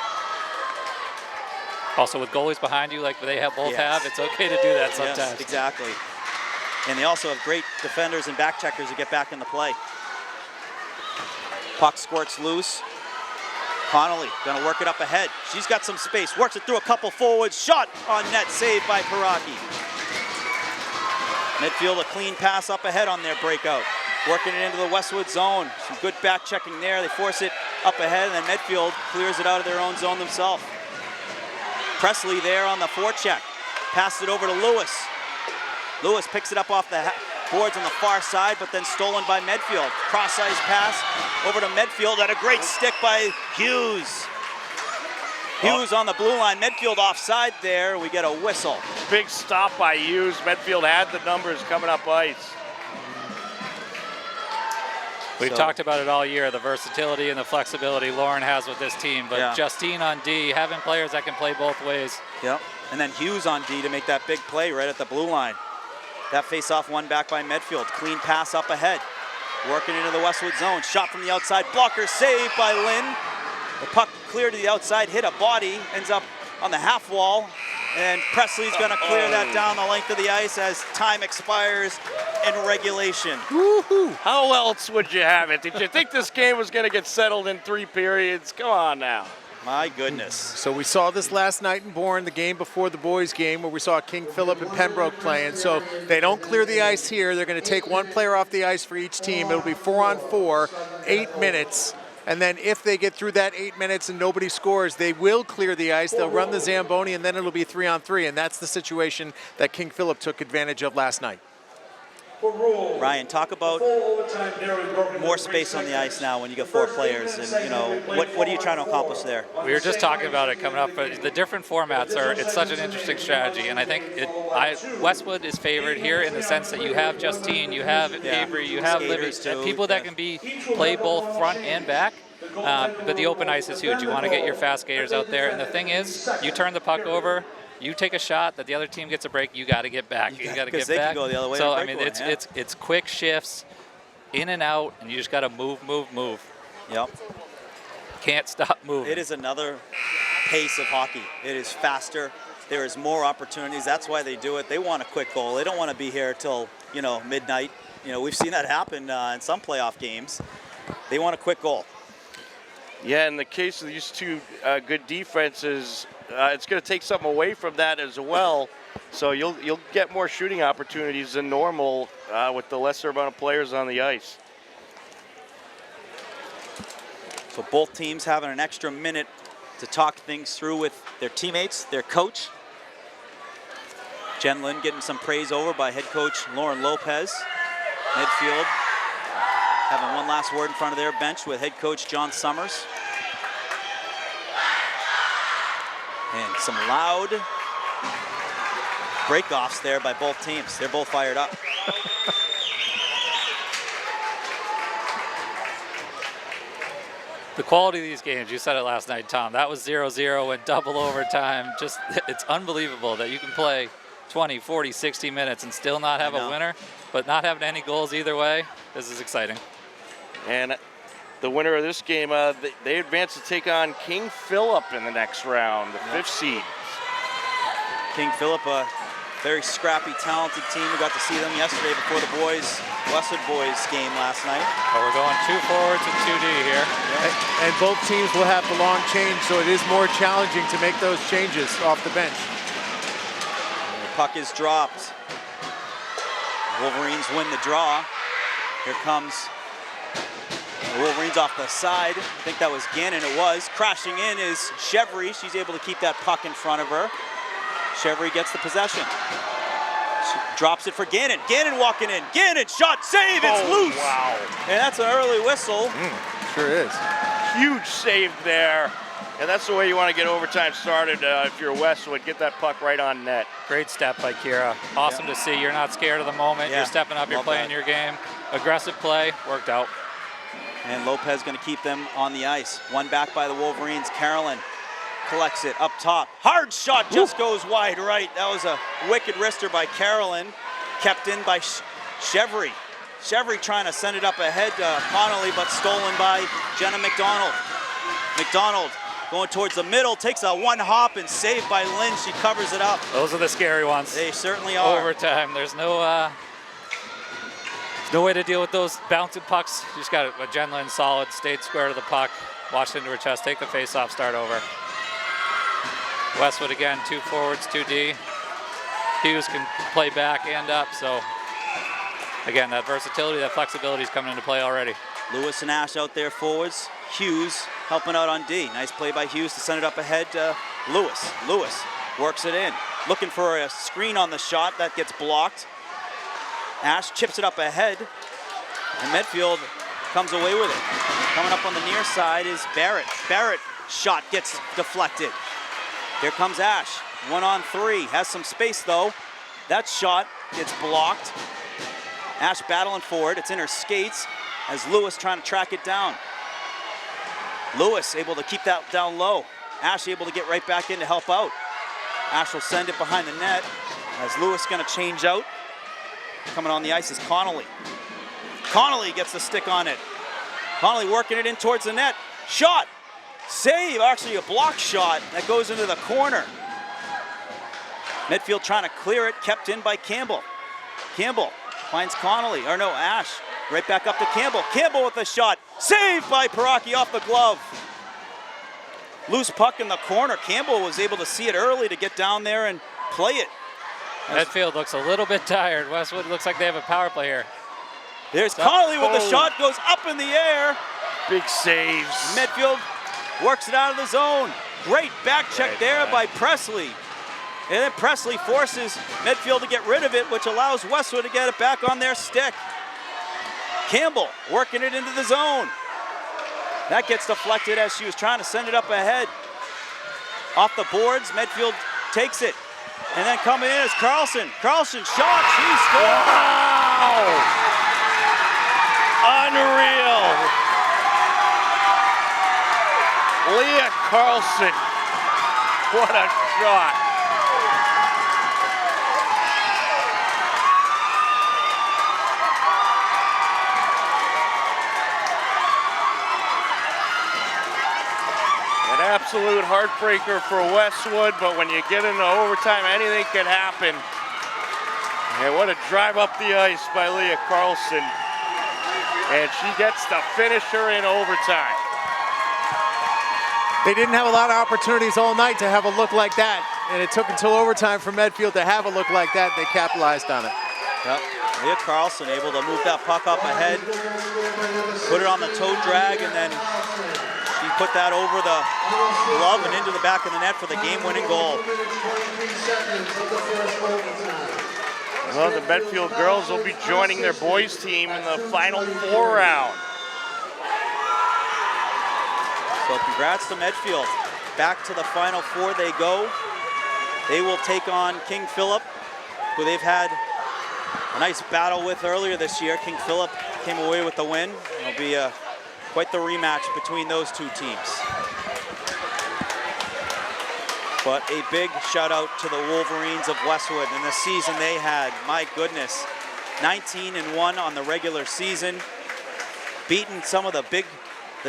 Also, with goalies behind you like they both have, it's okay to do that sometimes. Yes, exactly. And they also have great defenders and back checkers who get back in the play. Puck squirts loose. Connolly gonna work it up ahead. She's got some space, works it through a couple forwards. Shot on net, saved by Paraki. Midfield a clean pass up ahead on their breakout. Working it into the Westwood zone. Some good back checking there. They force it up ahead, and then Medfield clears it out of their own zone themselves. Presley there on the forecheck. Passes it over to Lewis. Lewis picks it up off the boards on the far side, but then stolen by Medfield. Cross-ice pass over to Medfield, and a great stick by Hughes. Hughes on the blue line. Medfield offside there. We get a whistle. Big stop by Hughes. Medfield had the numbers coming up ice. We've talked about it all year, the versatility and the flexibility Lauren has with this team, but Justine on D, having players that can play both ways. Yep, and then Hughes on D to make that big play right at the blue line. That face-off won back by Medfield. Clean pass up ahead. Working into the Westwood zone. Shot from the outside. Blocker saved by Lynn. The puck cleared to the outside, hit a body, ends up on the half wall. And Presley's going to clear that down the length of the ice as time expires in regulation. How else would you have it? Did you think this game was going to get settled in 3 periods? Come on now. My goodness. So we saw this last night in Bourne, the game before the boys' game, where we saw King Philip and Pembroke playing. So they don't clear the ice here. They're going to take one player off the ice for each team. It'll be 4-on-4, 8 minutes. And then if they get through that 8 minutes and nobody scores, they will clear the ice. They'll run the Zamboni, and then it'll be 3-on-3. And that's the situation that King Philip took advantage of last night. Ryan, talk about more space on the ice now when you get 4 players, and what are you trying to accomplish there? We were just talking about it coming up, but the different formats it's such an interesting strategy, and I think Westwood is favored here in the sense that you have Justine, you have Avery, you have Libby, people that can play both front and back. But the open ice is huge. You want to get your fast skaters out there, and the thing is, you turn the puck over. You take a shot that the other team gets a break, you got to get back. You got to get back. Can go the other way. So I mean, it's quick shifts, in and out, and you just got to move. Yep. Can't stop moving. It is another pace of hockey. It is faster. There is more opportunities. That's why they do it. They want a quick goal. They don't want to be here till midnight. We've seen that happen in some playoff games. They want a quick goal. Yeah, in the case of these two good defenses, it's going to take something away from that as well. So you'll get more shooting opportunities than normal with the lesser amount of players on the ice. So both teams having an extra minute to talk things through with their teammates, their coach. Jen Lynn getting some praise over by head coach Lauren Lopez. Medfield having one last word in front of their bench with head coach John Summers. And some loud breakoffs there by both teams. They're both fired up. The quality of these games, you said it last night, Tom, that was 0-0 and double overtime. It's unbelievable that you can play 20, 40, 60 minutes and still not have a winner, but not having any goals either way. This is exciting. And the winner of this game, they advance to take on King Philip in the next round, the 5th seed. King Philip, a very scrappy, talented team. We got to see them yesterday before the Westwood boys game last night. Oh, we're going 2 forwards and 2D here. Yeah. And both teams will have the long change, so it is more challenging to make those changes off the bench. And the puck is dropped. Wolverines win the draw. Here comes the Wolverines off the side. I think that was Gannon, it was. Crashing in is Chevry. She's able to keep that puck in front of her. Chevry gets the possession. She drops it for Gannon. Gannon walking in. Gannon, shot, save, it's loose. Wow. And that's an early whistle. Sure is. Huge save there. And that's the way you want to get overtime started if you're Westwood. Get that puck right on net. Great step by Kira. Awesome to see. You're not scared of the moment. Yeah. You're stepping up. You're playing your game. Aggressive play. Worked out. And Lopez going to keep them on the ice. One back by the Wolverines. Carolyn collects it up top. Hard shot just goes wide right. That was a wicked wrister by Carolyn. Kept in by Chevry. Chevry trying to send it up ahead to Connolly, but stolen by Jenna McDonald. McDonald going towards the middle, takes a one hop and saved by Lynn. She covers it up. Those are the scary ones. They certainly are. Overtime. There's no way to deal with those bouncing pucks. You just got a Jen Lynn solid, stayed square to the puck, watched into her chest, take the face-off, start over. Westwood again, 2 forwards, 2D. Hughes can play back and up, so again, that versatility, that flexibility is coming into play already. Lewis and Ash out there forwards. Hughes helping out on D. Nice play by Hughes to send it up ahead to Lewis. Lewis works it in. Looking for a screen on the shot. That gets blocked. Ash chips it up ahead. And Medfield comes away with it. Coming up on the near side is Barrett. Barrett shot gets deflected. Here comes Ash. 1-on-3. Has some space though. That shot gets blocked. Ash battling for it. It's in her skates as Lewis trying to track it down. Lewis able to keep that down low. Ash able to get right back in to help out. Ash will send it behind the net as Lewis going to change out. Coming on the ice is Connolly. Connolly gets the stick on it. Connolly working it in towards the net. Shot. Save, actually a block shot that goes into the corner. Medfield trying to clear it, kept in by Campbell. Campbell finds Connolly, or no, Ash. Right back up to Campbell. Campbell with a shot. Saved by Paraki off the glove. Loose puck in the corner. Campbell was able to see it early to get down there and play it. Medfield looks a little bit tired. Westwood looks like they have a power play here. There's Connolly with the shot, goes up in the air. Big saves. Medfield works it out of the zone. Great back check there by Presley. And then Presley forces Medfield to get rid of it, which allows Westwood to get it back on their stick. Campbell working it into the zone. That gets deflected as she was trying to send it up ahead. Off the boards, Medfield takes it. And then coming in is Carlson. Carlson shot, she scores! Wow! Unreal! Leah Carlson, what a shot. An absolute heartbreaker for Westwood, but when you get into overtime, anything can happen. And what a drive up the ice by Leah Carlson. And she gets the finisher in overtime. They didn't have a lot of opportunities all night to have a look like that, and it took until overtime for Medfield to have a look like that. They capitalized on it. Yep. Leah Carlson able to move that puck up ahead, put it on the toe drag, and then she put that over the glove and into the back of the net for the game-winning goal. Well, the Medfield girls will be joining their boys team in the Final Four round. So congrats to Medfield. Back to the Final Four they go. They will take on King Philip, who they've had a nice battle with earlier this year. King Philip came away with the win. It'll be quite the rematch between those two teams. But a big shout out to the Wolverines of Westwood and the season they had. My goodness, 19-1 on the regular season, beating some of the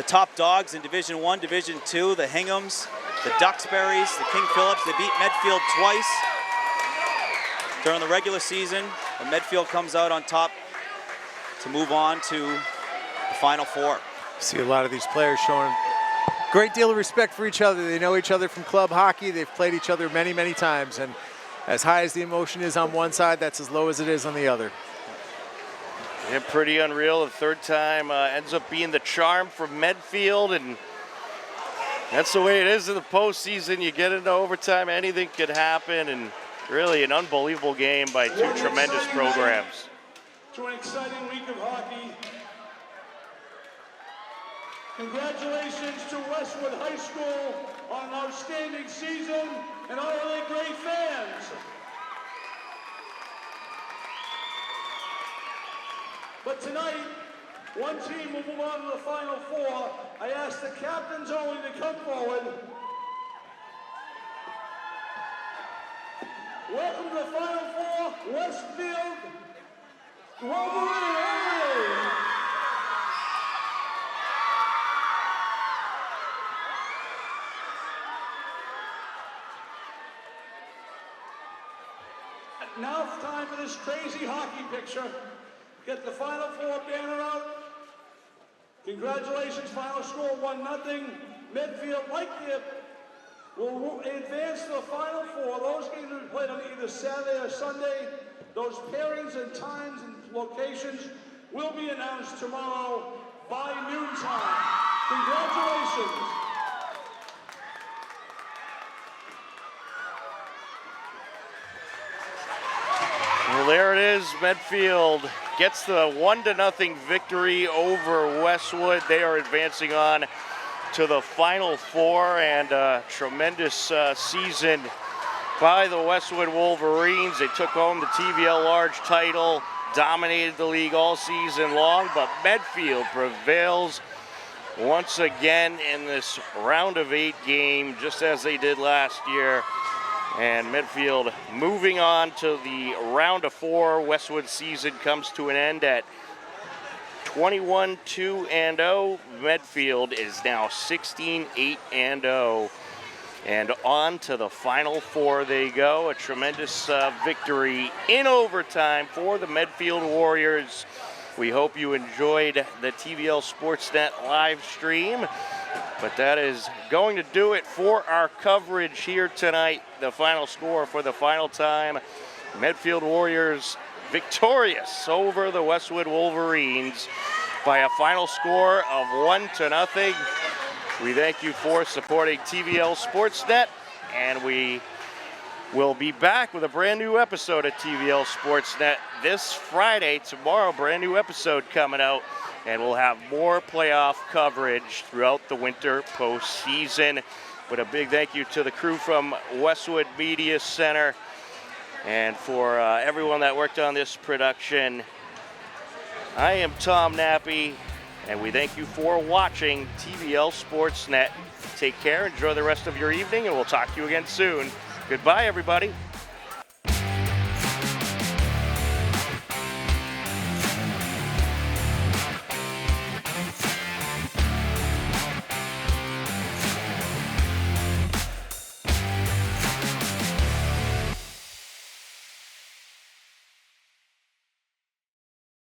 top dogs in Division I, Division II, the Hinghams, the Duxburys, the King Philips. They beat Medfield twice during the regular season, but Medfield comes out on top to move on to the Final Four. See a lot of these players showing a great deal of respect for each other. They know each other from club hockey. They've played each other many, many times, and as high as the emotion is on one side, that's as low as it is on the other. Yeah, pretty unreal. The third time ends up being the charm for Medfield, and that's the way it is in the postseason. You get into overtime, anything could happen, and really an unbelievable game by two tremendous programs. To an exciting week of hockey. Congratulations to Westwood High School on an outstanding season and all of their great fans. But tonight, one team will move on to the Final Four. I ask the captains only to come forward. Welcome to the Final Four, Westfield Wolverines. Now it's time for this crazy hockey picture. Get the Final Four banner out. Congratulations, final score 1-0. Medfield, like it, will advance to the Final Four. Those games will be played on either Saturday or Sunday. Those pairings and times and locations will be announced tomorrow by noontime. Congratulations. Well, there it is. Medfield gets the 1-0 victory over Westwood. They are advancing on to the Final Four, and a tremendous season by the Westwood Wolverines. They took home the TVL Large title, dominated the league all season long, but Medfield prevails once again in this round of 8 game, just as they did last year. And Medfield moving on to the round of 4. Westwood season comes to an end at 21-2-0. Medfield is now 16-8-0. And on to the Final Four they go. A tremendous victory in overtime for the Medfield Warriors. We hope you enjoyed the TVL Sportsnet live stream. But that is going to do it for our coverage here tonight. The final score for the final time. Medfield Warriors victorious over the Westwood Wolverines by a final score of 1-0. We thank you for supporting TVL Sportsnet, and we will be back with a brand new episode of TVL Sportsnet this Friday. Tomorrow, brand new episode coming out, and we'll have more playoff coverage throughout the winter postseason. But a big thank you to the crew from Westwood Media Center and for everyone that worked on this production. I am Tom Nappy, and we thank you for watching TVL Sportsnet. Take care, enjoy the rest of your evening, and we'll talk to you again soon. Goodbye, everybody.